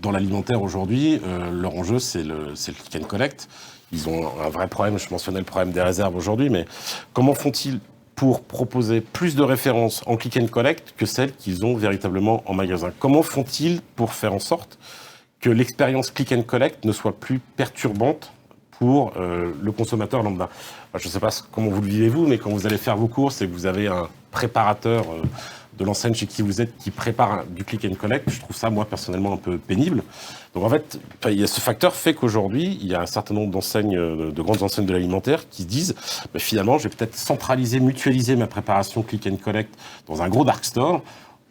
dans l'alimentaire aujourd'hui, leur enjeu c'est le click and collect. Ils ont un vrai problème, je mentionnais le problème des réserves aujourd'hui, mais comment font-ils pour proposer plus de références en click and collect que celles qu'ils ont véritablement en magasin? Comment font-ils pour faire en sorte que l'expérience click and collect ne soit plus perturbante pour le consommateur lambda? Je ne sais pas comment vous le vivez vous, mais quand vous allez faire vos courses et que vous avez un préparateur de l'enseigne chez qui vous êtes qui prépare du click and collect, je trouve ça moi personnellement un peu pénible. Donc en fait, ce facteur fait qu'aujourd'hui, il y a un certain nombre d'enseignes, de grandes enseignes de l'alimentaire qui disent finalement, je vais peut-être centraliser, mutualiser ma préparation click and collect dans un gros dark store.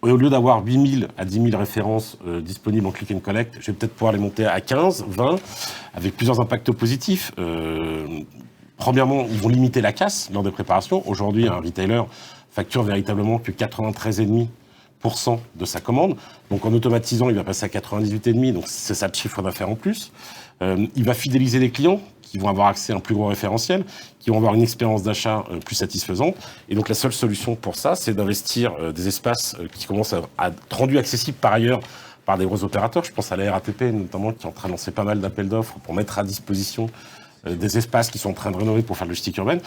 Et au lieu d'avoir 8 000 à 10 000 références disponibles en click and collect, je vais peut-être pouvoir les monter à 15, 20, avec plusieurs impacts positifs. Premièrement, ils vont limiter la casse lors des préparations. Aujourd'hui, un retailer facture véritablement que 93,5% de sa commande. Donc en automatisant, il va passer à 98,5%, donc c'est ça le chiffre d'affaires en plus. Il va fidéliser les clients qui vont avoir accès à un plus gros référentiel, qui vont avoir une expérience d'achat plus satisfaisante. Et donc la seule solution pour ça, c'est d'investir des espaces qui commencent à être rendus accessibles par ailleurs par des gros opérateurs. Je pense à la RATP notamment, qui est en train de lancer pas mal d'appels d'offres pour mettre à disposition des espaces qui sont en train de rénover pour faire de logistique urbaine.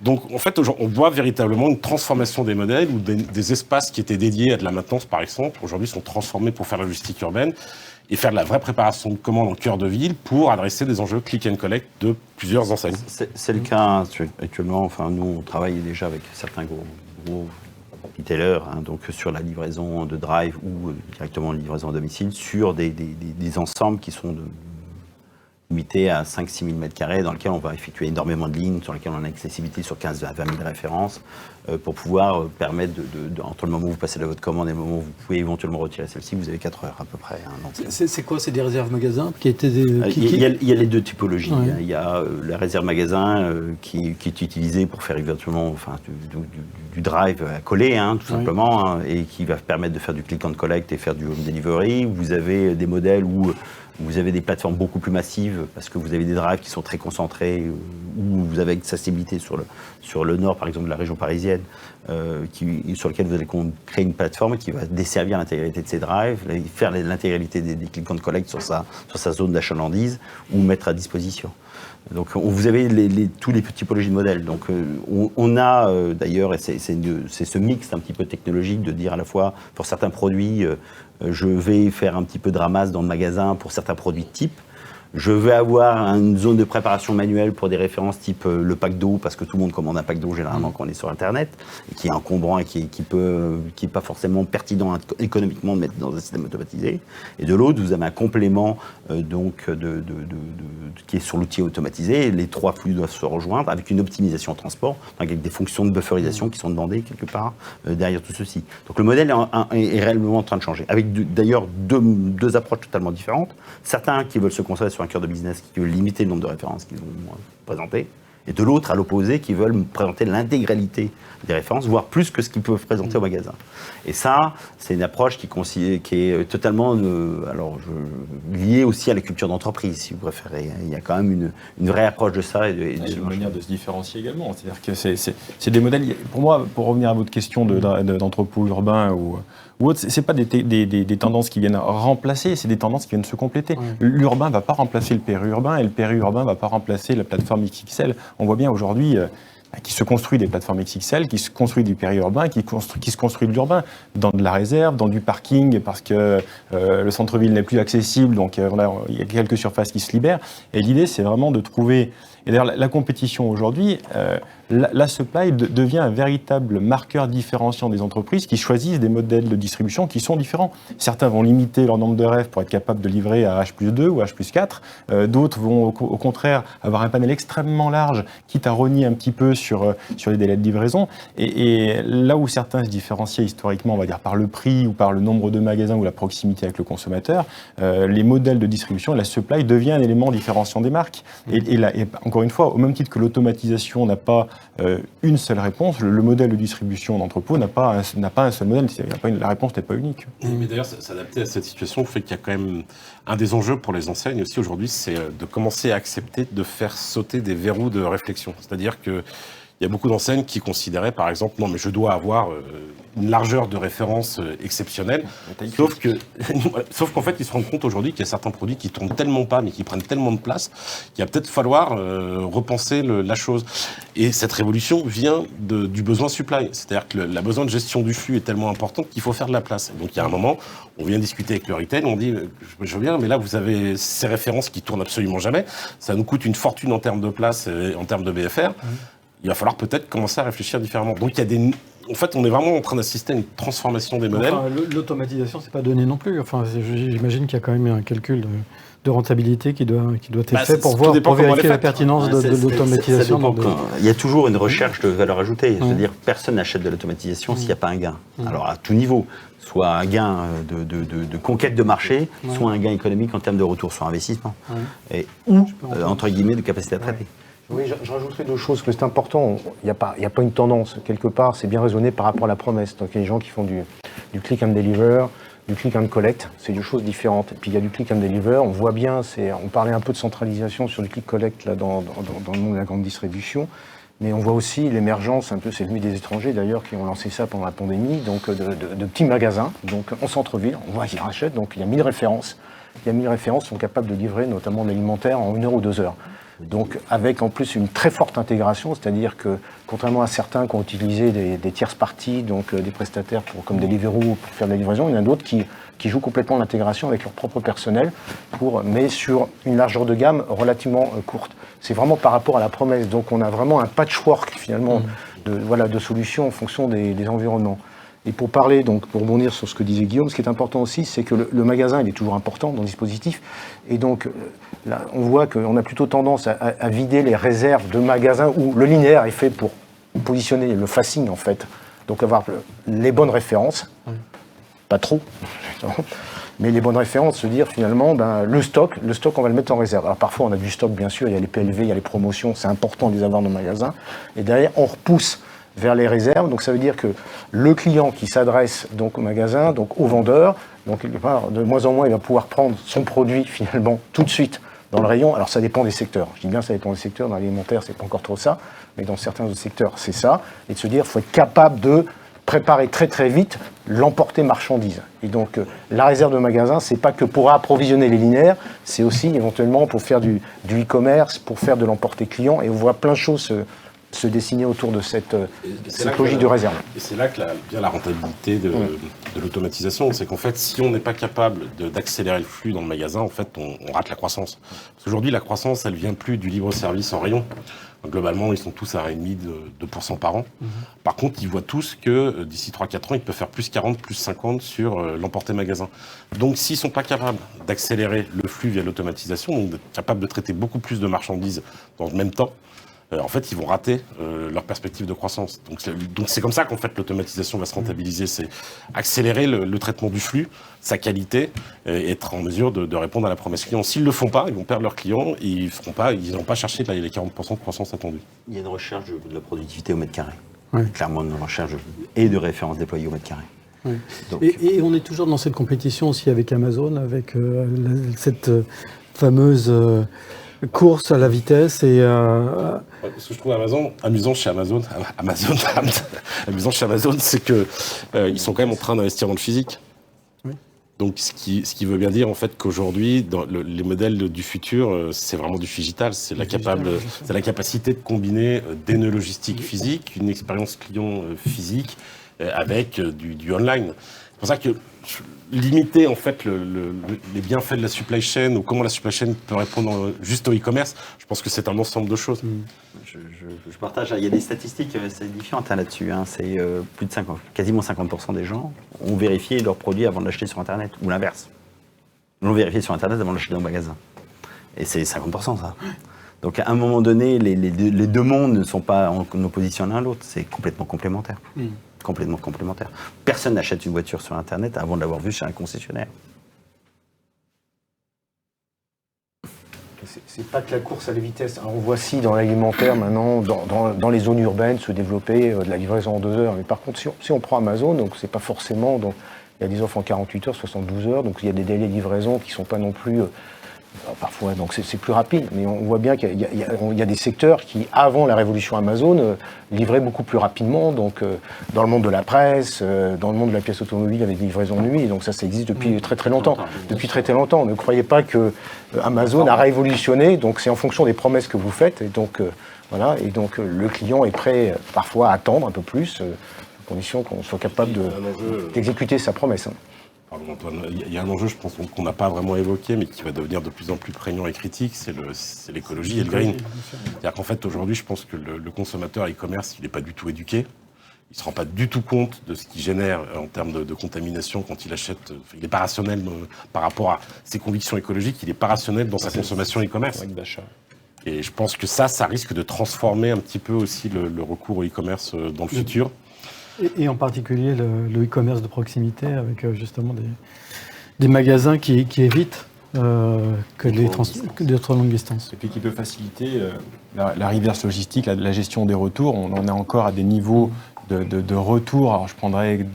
Donc en fait, on voit véritablement une transformation des modèles où des espaces qui étaient dédiés à de la maintenance par exemple, aujourd'hui sont transformés pour faire de la logistique urbaine et faire de la vraie préparation de commandes en cœur de ville pour adresser des enjeux click and collect de plusieurs enseignes. C'est le cas actuellement. Enfin, nous, on travaille déjà avec certains gros retailers, donc sur la livraison de drive ou directement livraison à domicile, sur des ensembles qui sont limités à 5-6 000 m² dans lesquels on va effectuer énormément de lignes, sur lesquels on a une accessibilité sur 15 à 20 000 références pour pouvoir permettre, entre le moment où vous passez votre commande et le moment où vous pouvez éventuellement retirer celle-ci, vous avez 4 heures à peu près. C'est quoi? C'est des réserves magasins qui étaient il y a les deux typologies. Ouais. Il y a la réserve magasin qui est utilisée pour faire éventuellement du drive à coller, tout simplement, et qui va permettre de faire du click and collect et faire du home delivery. Vous avez des modèles où vous avez des plateformes beaucoup plus massives parce que vous avez des drives qui sont très concentrés, où vous avez accessibilité sur le nord, par exemple, de la région parisienne, sur lequel vous allez créer une plateforme qui va desservir l'intégralité de ces drives, faire l'intégralité des click and collect sur sa zone d'achalandise ou mettre à disposition. Donc vous avez tous les typologies de modèles. Donc on a d'ailleurs, et c'est ce mix un petit peu technologique de dire à la fois pour certains produits, je vais faire un petit peu de ramasse dans le magasin pour certains produits de type. Je vais avoir une zone de préparation manuelle pour des références type le pack d'eau, parce que tout le monde commande un pack d'eau généralement quand on est sur Internet, et qui est encombrant et qui est pas forcément pertinent économiquement de mettre dans un système automatisé. Et de l'autre, vous avez un complément qui est sur l'outil automatisé. Les trois flux doivent se rejoindre avec une optimisation transport, donc avec des fonctions de bufferisation qui sont demandées quelque part derrière tout ceci. Donc le modèle est réellement en train de changer, avec d'ailleurs deux approches totalement différentes. Certains qui veulent se concentrer sur un cœur de business qui veut limiter le nombre de références qu'ils vont présenter, et de l'autre, à l'opposé, qui veulent présenter l'intégralité des références, voire plus que ce qu'ils peuvent présenter au magasin. Et ça, c'est une approche qui est totalement liée aussi à la culture d'entreprise, si vous préférez. Il y a quand même une vraie approche de ça. Et une manière de se différencier également. C'est-à-dire que c'est des modèles... Pour moi, pour revenir à votre question d'entrepôt urbain ou autre, ce n'est pas des tendances qui viennent remplacer, c'est des tendances qui viennent se compléter. L'urbain ne va pas remplacer le périurbain et le périurbain ne va pas remplacer la plateforme XXL. On voit bien aujourd'hui qui se construit des plateformes XXL, qui se construit du périurbain, qui se construit de l'urbain, dans de la réserve, dans du parking, parce que le centre-ville n'est plus accessible, donc il y a quelques surfaces qui se libèrent. Et l'idée, c'est vraiment de trouver... Et d'ailleurs, la compétition aujourd'hui, la supply devient un véritable marqueur différenciant des entreprises qui choisissent des modèles de distribution qui sont différents. Certains vont limiter leur nombre de rêves pour être capables de livrer à H+2 ou H+4. D'autres vont au contraire avoir un panel extrêmement large, quitte à rogner un petit peu sur les délais de livraison. Et là où certains se différenciaient historiquement, on va dire par le prix ou par le nombre de magasins ou la proximité avec le consommateur, les modèles de distribution, la supply devient un élément différenciant des marques. Et encore une fois, au même titre que l'automatisation n'a pas une seule réponse, le modèle de distribution d'entrepôt n'a pas un seul modèle, la réponse n'est pas unique. Mais d'ailleurs, s'adapter à cette situation fait qu'il y a quand même un des enjeux pour les enseignes aussi aujourd'hui, c'est de commencer à accepter de faire sauter des verrous de réflexion. C'est-à-dire que il y a beaucoup d'enseignes qui considéraient, par exemple, non, mais je dois avoir une largeur de référence exceptionnelle. Sauf qu'en fait, ils se rendent compte aujourd'hui qu'il y a certains produits qui tournent tellement pas, mais qui prennent tellement de place, qu'il va peut-être falloir repenser la chose. Et cette révolution vient du besoin supply. C'est-à-dire que le besoin de gestion du flux est tellement important qu'il faut faire de la place. Et donc, il y a un moment, on vient discuter avec le retail, on dit, je veux bien, mais là, vous avez ces références qui tournent absolument jamais. Ça nous coûte une fortune en termes de place et en termes de BFR. Il va falloir peut-être commencer à réfléchir différemment. Donc, en fait, on est vraiment en train d'assister à une transformation des modèles. Enfin, l'automatisation, c'est pas donné non plus. Enfin, j'imagine qu'il y a quand même un calcul de rentabilité qui doit être fait pour vérifier la pertinence de l'automatisation. Il y a toujours une recherche de valeur ajoutée. C'est-à-dire, personne n'achète de l'automatisation s'il n'y a pas un gain. Alors, à tout niveau. Soit un gain de conquête de marché, soit un gain économique en termes de retour sur investissement. Ou, entre guillemets, de capacité à traiter. Oui, je rajouterais deux choses, que c'est important. Il n'y a pas une tendance. Quelque part, c'est bien raisonné par rapport à la promesse. Donc, il y a des gens qui font du click and deliver, du click and collect, c'est deux choses différentes. Et puis il y a du click and deliver, on voit bien, on parlait un peu de centralisation sur le click collect là, dans le monde de la grande distribution, mais on voit aussi l'émergence, un peu c'est venu des étrangers d'ailleurs qui ont lancé ça pendant la pandémie, donc de petits magasins, donc en centre-ville, on voit qu'ils rachètent, donc il y a 1000 références. Il y a 1000 références qui sont capables de livrer notamment l'alimentaire en 1 heure ou 2 heures. Donc avec en plus une très forte intégration, c'est-à-dire que contrairement à certains qui ont utilisé des tierces parties, donc des prestataires comme Deliveroo pour faire de la livraison, il y en a d'autres qui jouent complètement l'intégration avec leur propre personnel, mais sur une largeur de gamme relativement courte. C'est vraiment par rapport à la promesse. Donc on a vraiment un patchwork finalement de solutions en fonction des environnements. Et pour parler, donc pour rebondir sur ce que disait Guillaume, ce qui est important aussi, c'est que le magasin, il est toujours important dans le dispositif. Et donc, là, on voit qu'on a plutôt tendance à vider les réserves de magasins où le linéaire est fait pour positionner le facing, en fait. Donc, avoir les bonnes références. Pas trop, mais les bonnes références, se dire finalement, le stock, on va le mettre en réserve. Alors, parfois, on a du stock, bien sûr, il y a les PLV, il y a les promotions, c'est important de les avoir dans le magasin. Et derrière, on repousse vers les réserves, donc ça veut dire que le client qui s'adresse donc au magasin, donc au vendeur, donc quelque part, de moins en moins, il va pouvoir prendre son produit finalement tout de suite dans le rayon. Alors ça dépend des secteurs. Je dis bien ça dépend des secteurs. Dans l'alimentaire, c'est pas encore trop ça, mais dans certains autres secteurs, c'est ça. Et de se dire, il faut être capable de préparer très très vite l'emporter marchandise. Et donc la réserve de magasin, c'est pas que pour approvisionner les linéaires, c'est aussi éventuellement pour faire du e-commerce, pour faire de l'emporter client. Et on voit plein de choses se dessiner autour de cette logique de réserve. Et c'est là que vient la rentabilité de l'automatisation. C'est qu'en fait, si on n'est pas capable d'accélérer le flux dans le magasin, en fait, on rate la croissance. Parce qu'aujourd'hui, la croissance, elle vient plus du libre-service en rayon. Donc, globalement, ils sont tous à 1,5 de 2% par an. Par contre, ils voient tous que d'ici 3-4 ans, ils peuvent faire plus 40, plus 50 sur l'emporter magasin. Donc, s'ils ne sont pas capables d'accélérer le flux via l'automatisation, donc d'être capables de traiter beaucoup plus de marchandises dans le même temps, en fait, ils vont rater leur perspective de croissance. Donc c'est comme ça qu'en fait l'automatisation va se rentabiliser. C'est accélérer le traitement du flux, sa qualité, et être en mesure de répondre à la promesse client. S'ils ne le font pas, ils vont perdre leurs clients et ils n'iront pas chercher les 40% de croissance attendue. Il y a une recherche de la productivité au mètre carré. Oui. Clairement, une recherche et de références déployées au mètre carré. Oui. Donc, et on est toujours dans cette compétition aussi avec Amazon, avec cette fameuse course à la vitesse et ce que je trouve amusant chez Amazon, c'est que ils sont quand même en train d'investir dans le physique. Oui. Donc ce qui veut bien dire en fait qu'aujourd'hui, dans les modèles du futur, c'est vraiment du digital. C'est la capacité de combiner des nœuds logistiques physiques, une expérience client physique avec du online. C'est pour ça que limiter en fait les bienfaits de la supply chain ou comment la supply chain peut répondre juste au e-commerce, je pense que c'est un ensemble de choses. Je partage, il y a des statistiques différentes là-dessus. C'est plus de 50, quasiment 50% des gens ont vérifié leurs produits avant de l'acheter sur Internet, ou l'inverse. Ils l'ont vérifié sur Internet avant de l'acheter dans le magasin. Et c'est 50% ça. Donc à un moment donné, les deux mondes ne sont pas en opposition l'un à l'autre, c'est complètement complémentaire. Complètement complémentaire. Personne n'achète une voiture sur Internet avant de l'avoir vue chez un concessionnaire. C'est pas que la course à la vitesse. Alors on voit si dans l'alimentaire maintenant, dans les zones urbaines, se développer de la livraison en 2 heures. Mais par contre, si on prend Amazon, donc c'est pas forcément. Donc, il y a des offres en 48 heures, 72 heures. Donc il y a des délais de livraison qui sont pas non plus. Parfois, donc c'est plus rapide, mais on voit bien qu'il y a des secteurs qui, avant la révolution Amazon, livraient beaucoup plus rapidement. Donc, dans le monde de la presse, dans le monde de la pièce automobile, avec des livraisons de nuit. Donc ça existe depuis très très longtemps. Depuis très très longtemps. Ne croyez pas que Amazon a révolutionné. Donc c'est en fonction des promesses que vous faites. Et donc voilà. Et donc le client est prêt parfois à attendre un peu plus, à condition qu'on soit capable d'exécuter sa promesse. Pardon, Antoine, il y a un enjeu, je pense, qu'on n'a pas vraiment évoqué, mais qui va devenir de plus en plus prégnant et critique, c'est l'écologie et le green. C'est-à-dire qu'en fait, aujourd'hui, je pense que le consommateur e-commerce, il n'est pas du tout éduqué. Il ne se rend pas du tout compte de ce qu'il génère en termes de contamination quand il achète. Il n'est pas rationnel par rapport à ses convictions écologiques, il n'est pas rationnel dans sa consommation e-commerce. Et je pense que ça risque de transformer un petit peu aussi le recours au e-commerce dans le futur. Et en particulier le e-commerce de proximité avec justement des magasins qui évitent que des trop longues distances. Et puis qui peut faciliter la reverse logistique, la gestion des retours. On en est encore à des niveaux de retour. Alors je prendrais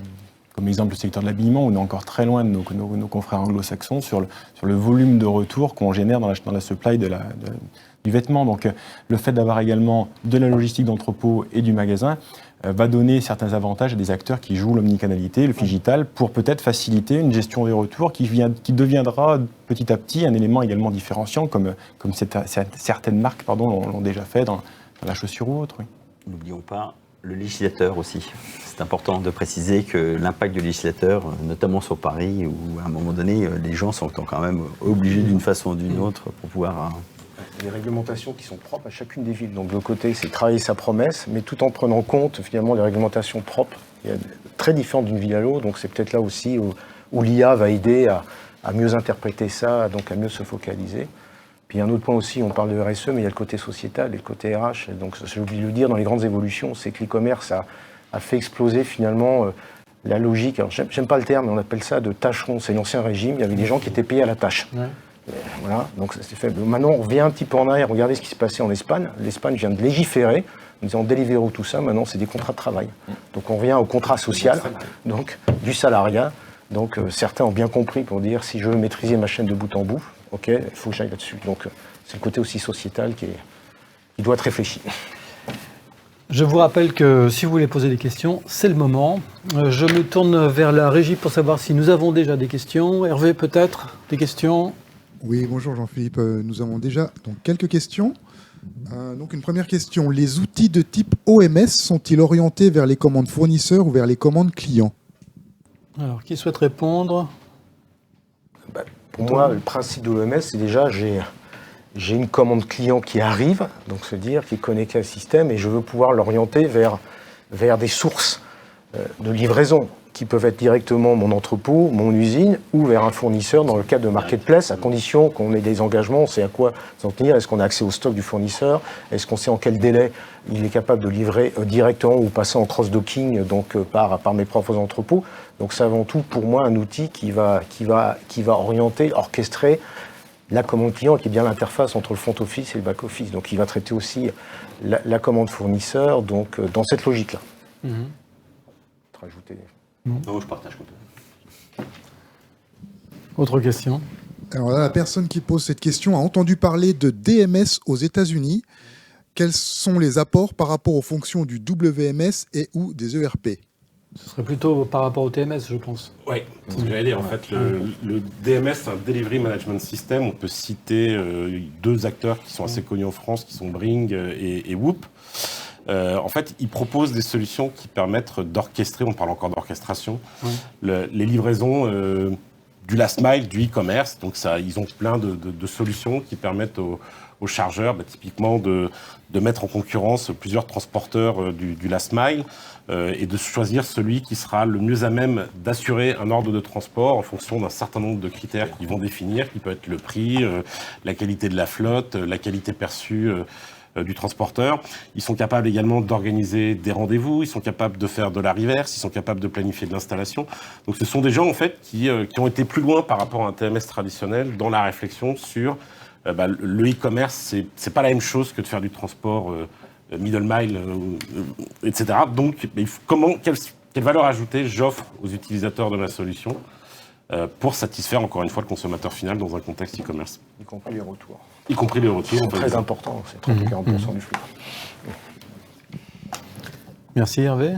comme exemple le secteur de l'habillement, où on est encore très loin de nos confrères anglo-saxons sur le volume de retour qu'on génère dans la supply du vêtement. Donc le fait d'avoir également de la logistique d'entrepôt et du magasin va donner certains avantages à des acteurs qui jouent l'omnicanalité, le digital, pour peut-être faciliter une gestion des retours qui deviendra petit à petit un élément également différenciant, comme certaines marques l'ont déjà fait dans la chaussure ou autre. Oui. N'oublions pas le législateur aussi. C'est important de préciser que l'impact du législateur, notamment sur Paris, où à un moment donné, les gens sont quand même obligés d'une façon ou d'une autre pour pouvoir... Des réglementations qui sont propres à chacune des villes. Donc, de l'autre côté, c'est travailler sa promesse, mais tout en prenant compte, finalement, des réglementations propres. Il y a très différentes d'une ville à l'autre. Donc, c'est peut-être là aussi où l'IA va aider à mieux interpréter ça, donc à mieux se focaliser. Puis, il y a un autre point aussi, on parle de RSE, mais il y a le côté sociétal et le côté RH. Et donc, j'ai oublié de le dire, dans les grandes évolutions, c'est que l'e-commerce a fait exploser, finalement, la logique. Alors, j'aime pas le terme, mais on appelle ça de tâcheron. C'est l'ancien régime. Il y avait des gens qui étaient payés à la tâche. Ouais. Voilà, donc ça s'est fait. Maintenant, on revient un petit peu en arrière. Regardez ce qui s'est passé en Espagne. L'Espagne vient de légiférer en disant Deliveroo, tout ça. Maintenant, c'est des contrats de travail. Donc, on revient au contrat social, donc du salariat. Donc, certains ont bien compris pour dire si je veux maîtriser ma chaîne de bout en bout, ok, il faut que j'aille là-dessus. Donc, c'est le côté aussi sociétal qui doit être réfléchi. Je vous rappelle que si vous voulez poser des questions, c'est le moment. Je me tourne vers la régie pour savoir si nous avons déjà des questions. Hervé, peut-être des questions ? Oui, bonjour Jean-Philippe. Nous avons déjà donc, quelques questions. Donc une première question. Les outils de type OMS sont-ils orientés vers les commandes fournisseurs ou vers les commandes clients ? Alors, qui souhaite répondre ? Pour moi, le principe de l'OMS, c'est déjà j'ai une commande client qui arrive, donc se dire qui est connecté à un système, et je veux pouvoir l'orienter vers des sources de livraison qui peuvent être directement mon entrepôt, mon usine, ou vers un fournisseur dans le cadre de marketplace, à condition qu'on ait des engagements, on sait à quoi s'en tenir, est-ce qu'on a accès au stock du fournisseur, est-ce qu'on sait en quel délai il est capable de livrer directement ou passer en cross-docking donc par mes propres entrepôts. Donc c'est avant tout pour moi un outil qui va orienter, orchestrer la commande client, qui est bien l'interface entre le front office et le back office. Donc il va traiter aussi la commande fournisseur donc, dans cette logique-là. Rajouter. Non, je partage complètement. Autre question ? Alors là, la personne qui pose cette question a entendu parler de DMS aux États-Unis. Quels sont les apports par rapport aux fonctions du WMS et ou des ERP ? Ce serait plutôt par rapport au TMS, je pense. Oui, c'est ce que j'allais dire. En fait, le DMS, c'est un Delivery Management System. On peut citer deux acteurs qui sont assez connus en France, qui sont Bring et Whoop. En fait, ils proposent des solutions qui permettent d'orchestrer, on parle encore d'orchestration, les livraisons du last mile, du e-commerce. Donc ça, ils ont plein de solutions qui permettent aux chargeurs, typiquement, de mettre en concurrence plusieurs transporteurs du last mile et de choisir celui qui sera le mieux à même d'assurer un ordre de transport en fonction d'un certain nombre de critères qu'ils vont définir, qui peut être le prix, la qualité de la flotte, la qualité perçue du transporteur. Ils sont capables également d'organiser des rendez-vous, ils sont capables de faire de la reverse, ils sont capables de planifier de l'installation. Donc ce sont des gens en fait qui ont été plus loin par rapport à un TMS traditionnel dans la réflexion sur le e-commerce, c'est pas la même chose que de faire du transport middle mile, etc. Donc quelle valeur ajoutée j'offre aux utilisateurs de ma solution pour satisfaire encore une fois le consommateur final dans un contexte e-commerce. Y compris les retours. Y compris les retours. C'est très important, c'est 30 ou 40% du flux. Merci Hervé.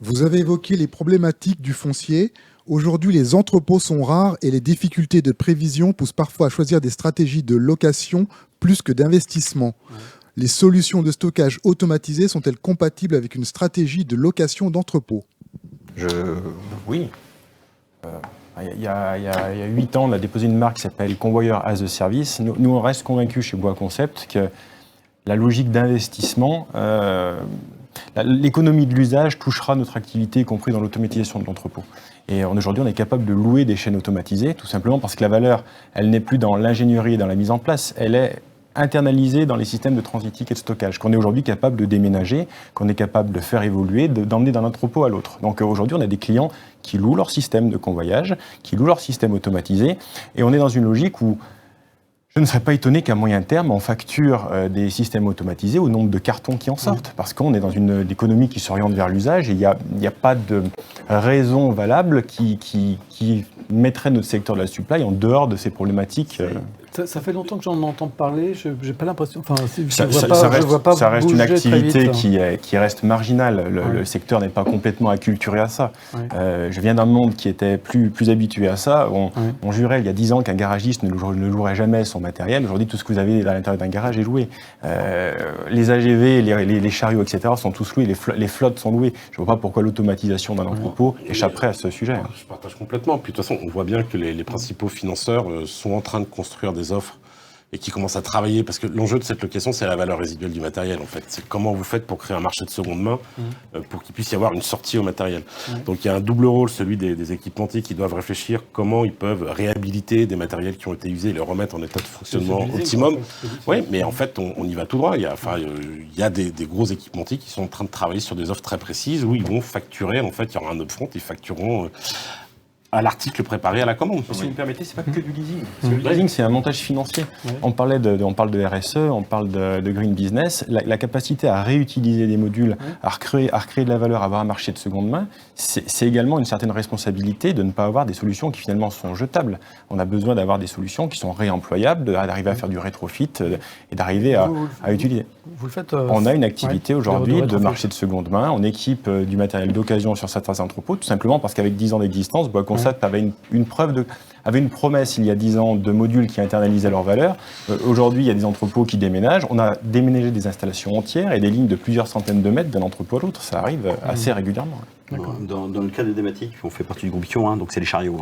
Vous avez évoqué les problématiques du foncier. Aujourd'hui, les entrepôts sont rares et les difficultés de prévision poussent parfois à choisir des stratégies de location plus que d'investissement. Les solutions de stockage automatisées sont-elles compatibles avec une stratégie de location d'entrepôt ? Oui. Il y a 8 ans, on a déposé une marque qui s'appelle Convoyeur as a Service. Nous, on reste convaincus chez Bois Concept que la logique d'investissement, l'économie de l'usage touchera notre activité, y compris dans l'automatisation de l'entrepôt. Et aujourd'hui, on est capable de louer des chaînes automatisées, tout simplement parce que la valeur, elle n'est plus dans l'ingénierie et dans la mise en place, elle est internalisée dans les systèmes de transitique et de stockage, qu'on est aujourd'hui capable de déménager, qu'on est capable de faire évoluer, d'emmener d'un entrepôt à l'autre. Donc aujourd'hui, on a des clients qui louent leur système de convoyage, qui louent leur système automatisé, et on est dans une logique où Je ne serais pas étonné qu'à moyen terme, on facture des systèmes automatisés au nombre de cartons qui en sortent, parce qu'on est dans une économie qui s'oriente vers l'usage et il n'y a pas de raison valable qui mettrait notre secteur de la supply en dehors de ces problématiques. Ça fait longtemps que j'en entends parler, je n'ai pas l'impression... Enfin, ça reste une activité vite, qui reste marginale. Le secteur n'est pas complètement acculturé à ça. Ouais. Je viens d'un monde qui était plus habitué à ça. On jurait il y a 10 ans qu'un garagiste ne louerait jamais son matériel. Aujourd'hui, tout ce que vous avez à l'intérieur d'un garage est loué. Les AGV, les chariots, etc. sont tous loués. Les flottes sont louées. Je ne vois pas pourquoi l'automatisation d'un entrepôt échapperait à ce sujet. Je partage complètement. Puis de toute façon, on voit bien que les principaux financeurs sont en train de construire des offres et qui commencent à travailler, parce que l'enjeu de cette location, c'est la valeur résiduelle du matériel, en fait. C'est comment vous faites pour créer un marché de seconde main, pour qu'il puisse y avoir une sortie au matériel. Donc il y a un double rôle, celui des équipementiers qui doivent réfléchir comment ils peuvent réhabiliter des matériels qui ont été usés et les remettre en état de fonctionnement optimum. Oui, mais en fait, on y va tout droit. Il y a des gros équipementiers qui sont en train de travailler sur des offres très précises où ils vont facturer, en fait, il y aura un upfront, ils factureront à l'article préparé à la commande. Si vous me permettez, c'est pas que du leasing. Parce que le leasing, c'est un montage financier. On parle de RSE, on parle de green business. La capacité à réutiliser des modules, à recréer de la valeur, à avoir un marché de seconde main, c'est également une certaine responsabilité de ne pas avoir des solutions qui finalement sont jetables. On a besoin d'avoir des solutions qui sont réemployables, d'arriver à faire du rétrofit et d'arriver à utiliser. Vous le faites, on a une activité aujourd'hui de marché de seconde main. On équipe du matériel d'occasion sur certains entrepôts, tout simplement parce qu'avec 10 ans d'existence, Bois Concept avait une promesse il y a 10 ans de modules qui internalisaient leur valeur. Aujourd'hui, il y a des entrepôts qui déménagent. On a déménagé des installations entières et des lignes de plusieurs centaines de mètres d'un entrepôt à l'autre. Ça arrive assez régulièrement. Dans le cas des thématiques, on fait partie du groupe Ion, donc c'est les chariots.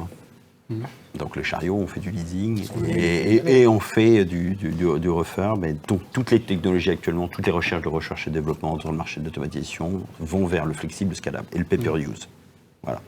Donc le chariot, on fait du leasing et on fait du refurb. Donc toutes les technologies actuellement, toutes les recherches de recherche et développement sur le marché de l'automatisation vont vers le flexible, le scalable et le pay-per-use. Voilà.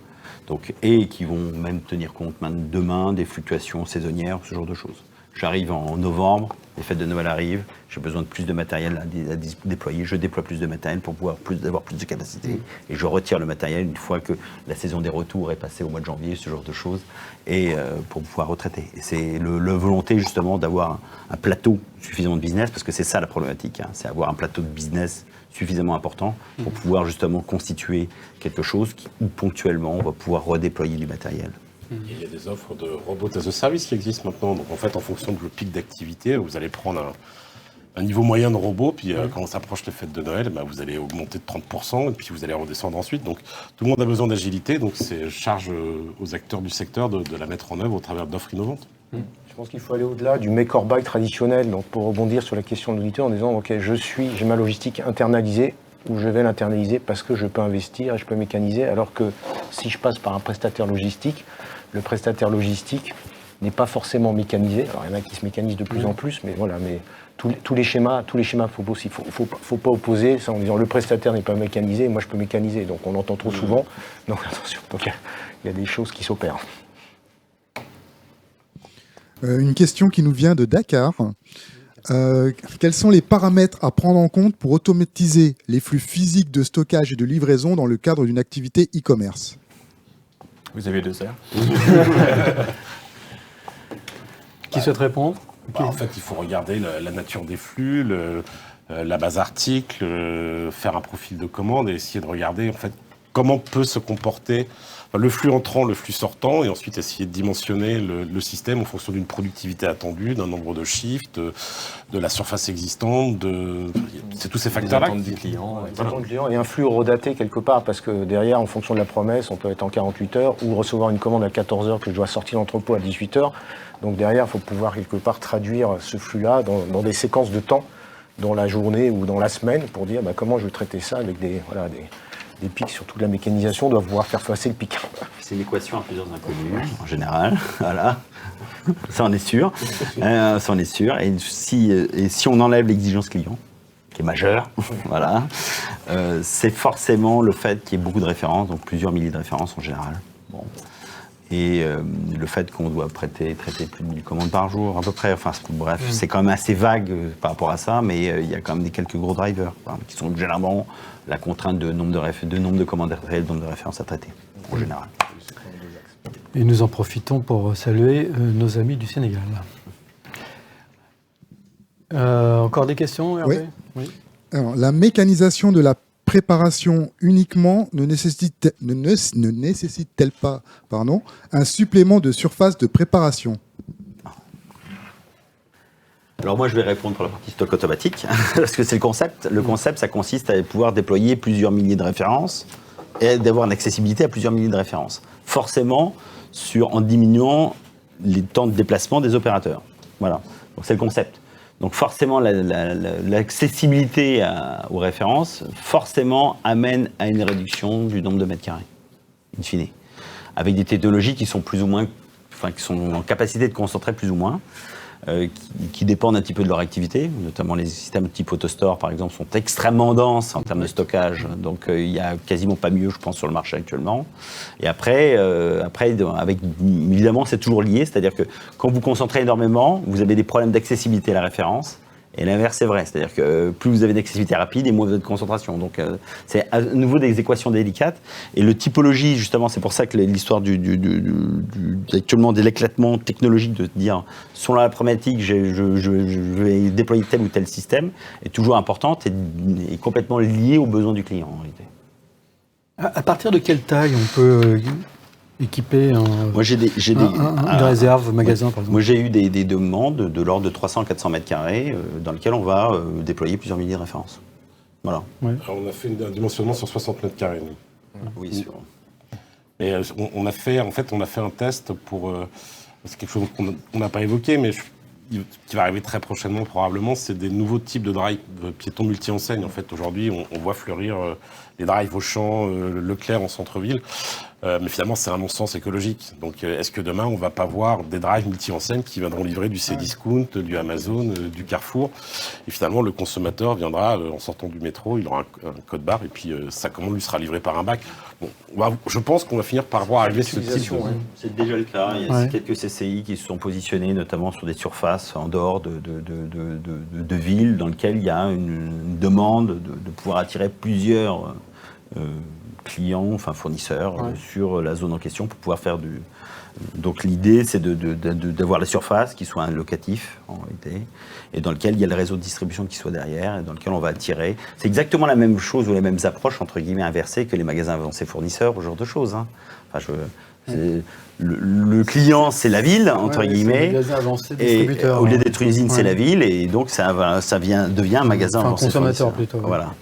Donc, et qui vont même tenir compte demain des fluctuations saisonnières, ce genre de choses. J'arrive en novembre, les fêtes de Noël arrivent, j'ai besoin de plus de matériel à déployer, je déploie plus de matériel pour pouvoir avoir plus de capacité et je retire le matériel une fois que la saison des retours est passée au mois de janvier, ce genre de choses, et pour pouvoir retraiter. Et c'est le volonté justement d'avoir un plateau suffisamment de business, parce que c'est ça la problématique, c'est avoir un plateau de business suffisamment important pour pouvoir justement constituer quelque chose où ponctuellement on va pouvoir redéployer du matériel. Il y a des offres de robots as a service qui existent maintenant. Donc en fait, en fonction de le pic d'activité, vous allez prendre un niveau moyen de robot, puis quand on s'approche des fêtes de Noël, vous allez augmenter de 30%, et puis vous allez redescendre ensuite. Donc tout le monde a besoin d'agilité, donc c'est charge aux acteurs du secteur de la mettre en œuvre au travers d'offres innovantes. Je pense qu'il faut aller au-delà du make or buy traditionnel, donc pour rebondir sur la question de l'auditeur en disant ok, j'ai ma logistique internalisée, ou je vais l'internaliser parce que je peux investir et je peux mécaniser, alors que si je passe par un prestataire logistique, le prestataire logistique n'est pas forcément mécanisé. Alors il y en a qui se mécanisent de plus en plus, mais voilà, mais tous les schémas, faut pas opposer ça en disant le prestataire n'est pas mécanisé, moi je peux mécaniser. Donc on l'entend trop souvent. Donc attention, il y a des choses qui s'opèrent. Une question qui nous vient de Dakar. Quels sont les paramètres à prendre en compte pour automatiser les flux physiques de stockage et de livraison dans le cadre d'une activité e-commerce ? Vous avez 2 heures. Qui souhaite répondre ? En fait, il faut regarder la nature des flux, la base article, faire un profil de commande et essayer de regarder en fait comment peut se comporter le flux entrant, le flux sortant, et ensuite essayer de dimensionner le système en fonction d'une productivité attendue, d'un nombre de shifts, de la surface existante, c'est tous ces facteurs-là. Du client. Et un flux horodaté quelque part, parce que derrière, en fonction de la promesse, on peut être en 48 heures ou recevoir une commande à 14 heures que je dois sortir l'entrepôt à 18 heures. Donc derrière, il faut pouvoir quelque part traduire ce flux-là dans des séquences de temps, dans la journée ou dans la semaine, pour dire comment je vais traiter ça avec des pics sur toute la mécanisation, on doit pouvoir faire passer le pic. C'est une équation à plusieurs inconnus, en général. Voilà. Ça en est sûr. Ça en est sûr. Et si on enlève l'exigence client, qui est majeure, voilà, c'est forcément le fait qu'il y ait beaucoup de références, donc plusieurs milliers de références en général. Bon. Et le fait qu'on doit traiter plus de 1000 commandes par jour, à peu près. Enfin, bref, c'est quand même assez vague par rapport à ça, mais il y a quand même quelques gros drivers qui sont généralement la contrainte de nombre de commandes réelles, nombre de références à traiter, en général. Et nous en profitons pour saluer nos amis du Sénégal. Encore des questions, Hervé? Oui. Alors, la mécanisation de la préparation uniquement ne nécessite-t-elle pas un supplément de surface de préparation? Alors moi, je vais répondre pour la partie stock automatique, parce que c'est le concept. Le concept, ça consiste à pouvoir déployer plusieurs milliers de références et d'avoir une accessibilité à plusieurs milliers de références. Forcément, en diminuant les temps de déplacement des opérateurs. Voilà, donc c'est le concept. Donc forcément, l'accessibilité aux références, forcément, amène à une réduction du nombre de mètres carrés, in fine. Avec des technologies qui sont plus ou moins, qui sont en capacité de concentrer plus ou moins, qui dépendent un petit peu de leur activité, notamment les systèmes type AutoStore, par exemple, sont extrêmement denses en termes de stockage, donc il n'y a quasiment pas mieux, je pense, sur le marché actuellement. Et après évidemment, c'est toujours lié, c'est-à-dire que quand vous concentrez énormément, vous avez des problèmes d'accessibilité à la référence, et l'inverse est vrai, c'est-à-dire que plus vous avez d'accessibilité rapide et moins vous avez de concentration. Donc c'est à nouveau des équations délicates. Et le typologie, justement, c'est pour ça que l'histoire actuellement de l'éclatement technologique, de dire, selon la problématique, je vais déployer tel ou tel système, est toujours importante et complètement liée aux besoins du client, en réalité. À partir de quelle taille on peut équiper une réserve magasin, par exemple? Moi, j'ai eu des demandes de l'ordre de 300-400 mètres carrés dans lesquels on va déployer plusieurs milliers de références. Voilà. Ouais. Alors, on a fait un dimensionnement sur 60 mètres carrés. Oui, sûr. Et on a fait un test pour... c'est quelque chose qu'on n'a pas évoqué, mais qui va arriver très prochainement probablement, c'est des nouveaux types de drive piétons multi-enseignes. En fait, aujourd'hui, on voit fleurir les drives Auchan, Leclerc en centre-ville. Mais finalement, c'est un non-sens écologique. Donc, est-ce que demain, on ne va pas voir des drives multi-enseignes qui viendront livrer du Cdiscount, du Amazon, du Carrefour? Et finalement, le consommateur viendra, en sortant du métro, il aura un code barre, et puis sa commande lui sera livrée par un bac. Bon, je pense qu'on va finir par voir arriver ce type de... C'est déjà le cas. Il y a quelques CCI qui se sont positionnés, notamment sur des surfaces en dehors de villes, dans lesquelles il y a une demande de pouvoir attirer plusieurs clients, fournisseurs sur la zone en question pour pouvoir faire du... Donc l'idée, c'est d'avoir la surface qui soit un locatif, en réalité, et dans lequel il y a le réseau de distribution qui soit derrière, et dans lequel on va attirer. C'est exactement la même chose ou les mêmes approches, entre guillemets, inversées que les magasins avancés fournisseurs, ce genre de choses. Le client, c'est la ville, entre guillemets, et au lieu d'être une usine, c'est la ville, et donc ça devient un magasin avancé consommateur fournisseur. Voilà.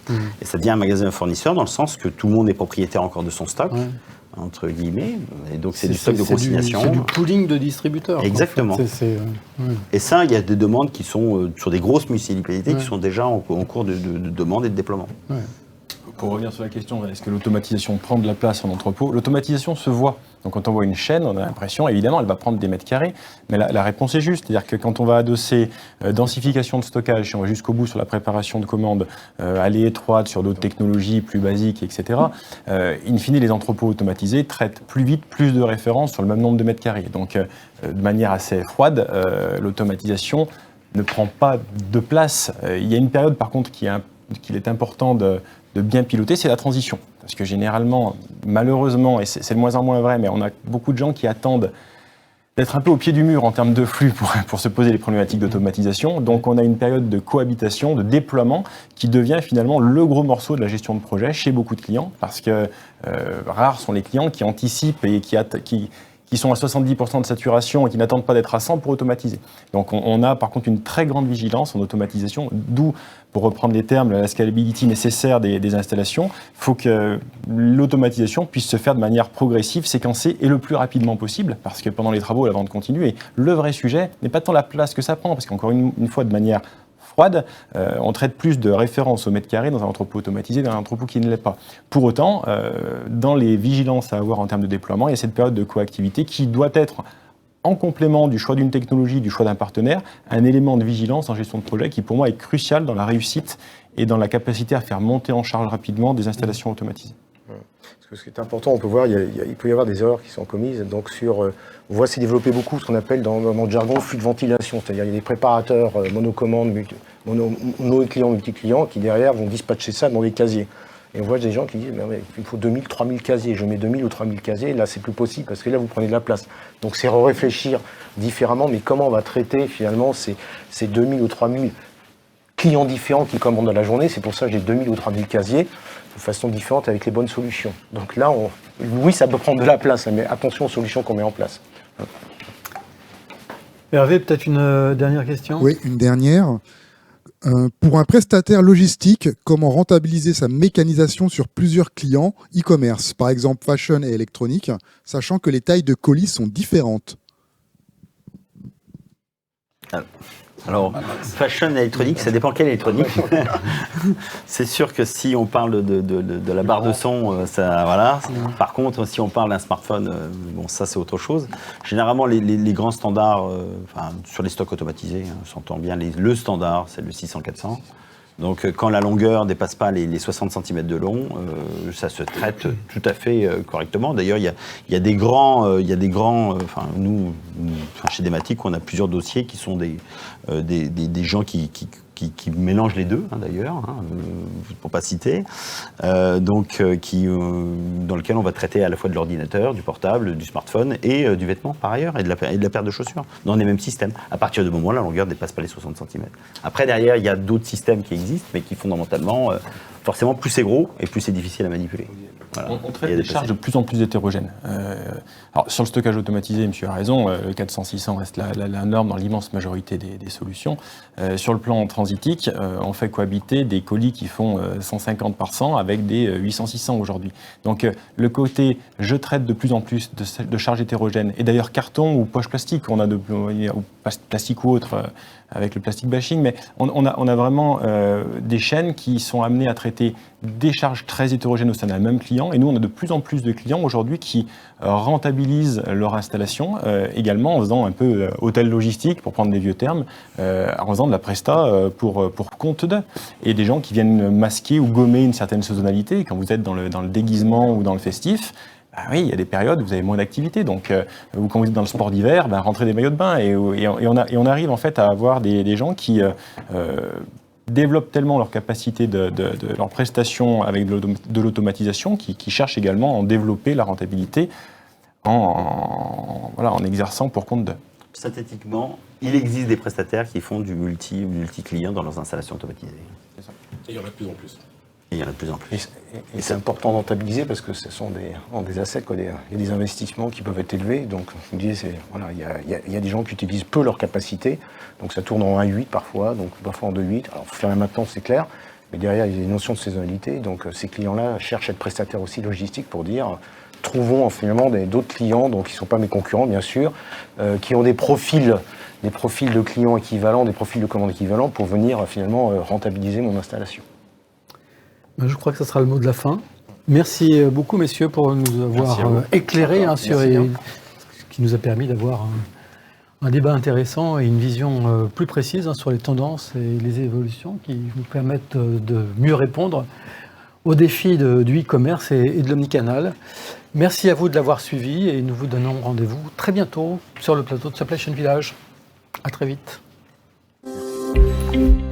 Et ça devient un magasin fournisseur dans le sens que tout le monde est propriétaire encore de son stock. Entre guillemets, et donc c'est du stock de consignation. C'est du pooling de distributeurs. Exactement. En fait. Et ça, il y a des demandes qui sont sur des grosses municipalités qui sont déjà en cours de demande et de déploiement. Pour revenir sur la question, est-ce que l'automatisation prend de la place en entrepôt? L'automatisation se voit. Donc quand on voit une chaîne, on a l'impression, évidemment, elle va prendre des mètres carrés, mais la réponse est juste. C'est-à-dire que quand on va adosser densification de stockage, si on va jusqu'au bout sur la préparation de commandes, aller étroite sur d'autres technologies plus basiques, etc., in fine, les entrepôts automatisés traitent plus vite, plus de références sur le même nombre de mètres carrés. Donc de manière assez froide, l'automatisation ne prend pas de place. Il y a une période, par contre, qu'il est important de bien piloter, c'est la transition. Parce que généralement, malheureusement, et c'est de moins en moins vrai, mais on a beaucoup de gens qui attendent d'être un peu au pied du mur en termes de flux pour se poser les problématiques d'automatisation. Donc on a une période de cohabitation, de déploiement, qui devient finalement le gros morceau de la gestion de projet chez beaucoup de clients, parce que rares sont les clients qui anticipent et qui sont à 70% de saturation et qui n'attendent pas d'être à 100 pour automatiser. Donc on a par contre une très grande vigilance en automatisation, d'où, pour reprendre les termes, la scalability nécessaire des installations. Il faut que l'automatisation puisse se faire de manière progressive, séquencée et le plus rapidement possible, parce que pendant les travaux, la vente continue. Et le vrai sujet n'est pas tant la place que ça prend, parce qu'encore une fois, de manière froide, on traite plus de références au mètre carré dans un entrepôt automatisé dans un entrepôt qui ne l'est pas. Pour autant, dans les vigilances à avoir en termes de déploiement, il y a cette période de coactivité qui doit être, en complément du choix d'une technologie, du choix d'un partenaire, un élément de vigilance en gestion de projet qui, pour moi, est crucial dans la réussite et dans la capacité à faire monter en charge rapidement des installations automatisées. Parce que ce qui est important, on peut voir, il peut y avoir des erreurs qui sont commises. Donc on voit s'est développé beaucoup ce qu'on appelle dans le jargon le flux de ventilation. C'est-à-dire il y a des préparateurs monocommandes, mono-clients, multi-clients qui derrière vont dispatcher ça dans des casiers. Et on voit des gens qui disent mais il faut 2000, 3000 casiers. Je mets 2000 ou 3000 casiers, là c'est plus possible parce que là vous prenez de la place. Donc c'est réfléchir différemment, mais comment on va traiter finalement ces 2000 ou 3000 clients différents qui commandent dans la journée. C'est pour ça que j'ai 2000 ou 3000 casiers de façon différente avec les bonnes solutions. Donc là, oui, ça peut prendre de la place, mais attention aux solutions qu'on met en place. Hervé, peut-être une dernière question ? Oui, une dernière. Pour un prestataire logistique, comment rentabiliser sa mécanisation sur plusieurs clients e-commerce, par exemple fashion et électronique, sachant que les tailles de colis sont différentes? Alors, fashion et électronique, ça dépend quelle électronique. C'est sûr que si on parle de la barre de son, ça, voilà. Par contre, si on parle d'un smartphone, bon, ça c'est autre chose. Généralement, les grands standards, sur les stocks automatisés, on s'entend bien, le standard, c'est le 600-400. Donc, quand la longueur ne dépasse pas les 60 cm de long, ça se traite tout à fait correctement. D'ailleurs, il y a des grands, nous, chez Dematic, on a plusieurs dossiers qui sont des gens qui mélangent les deux, d'ailleurs, pour pas citer, dans lequel on va traiter à la fois de l'ordinateur, du portable, du smartphone et du vêtement par ailleurs, et de la paire de chaussures, dans les mêmes systèmes. À partir du moment où la longueur ne dépasse pas les 60 cm. Après, derrière, il y a d'autres systèmes qui existent, mais qui fondamentalement, forcément, plus c'est gros et plus c'est difficile à manipuler. Voilà. On traite des charges de plus en plus hétérogènes. Alors, sur le stockage automatisé, monsieur a raison, le 400-600 reste la norme dans l'immense majorité des solutions. Sur le plan transitique, on fait cohabiter des colis qui font 150 par 100 avec des 800-600 aujourd'hui. Donc, le côté je traite de plus en plus de charges hétérogènes, et d'ailleurs carton ou poche plastique, ou plastique ou autre, avec le plastic bashing, mais on a vraiment des chaînes qui sont amenées à traiter des charges très hétérogènes au sein d'un même client, et nous on a de plus en plus de clients aujourd'hui qui rentabilisent leur installation, également en faisant un peu hôtel logistique, pour prendre des vieux termes, en faisant de la presta pour compte d'eux, et des gens qui viennent masquer ou gommer une certaine saisonnalité. Quand vous êtes dans le déguisement ou dans le festif, oui, il y a des périodes où vous avez moins d'activité, donc ou quand vous êtes dans le sport d'hiver, rentrez des maillots de bain, et on arrive en fait à avoir des gens qui développent tellement leur capacité de leur prestation avec de l'automatisation, qui cherchent également à en développer la rentabilité en exerçant pour compte d'eux. Synthétiquement, il existe des prestataires qui font du multi-client dans leurs installations automatisées. C'est ça. Et il y en a de plus en plus. Et il y en a de plus en plus. Et c'est important de rentabiliser parce que ce sont des assets, quoi. Il y a des investissements qui peuvent être élevés. Donc, je me disais, il y a des gens qui utilisent peu leur capacité. Donc, ça tourne en 1.8 parfois, donc parfois en 2.8. Alors, faire la maintenance, c'est clair. Mais derrière, il y a des notions de saisonnalité. Donc, ces clients-là cherchent à être prestataires aussi logistiques pour dire, trouvons finalement d'autres clients, donc qui ne sont pas mes concurrents, bien sûr, qui ont des profils de clients équivalents, des profils de commandes équivalents pour venir finalement rentabiliser mon installation. Je crois que ce sera le mot de la fin. Merci beaucoup, messieurs, pour nous avoir éclairé sur ce qui nous a permis d'avoir un débat intéressant et une vision plus précise sur les tendances et les évolutions qui nous permettent de mieux répondre aux défis du e-commerce et de l'omnicanal. Merci à vous de l'avoir suivi et nous vous donnons rendez-vous très bientôt sur le plateau de Supply Chain Village. À très vite. Merci.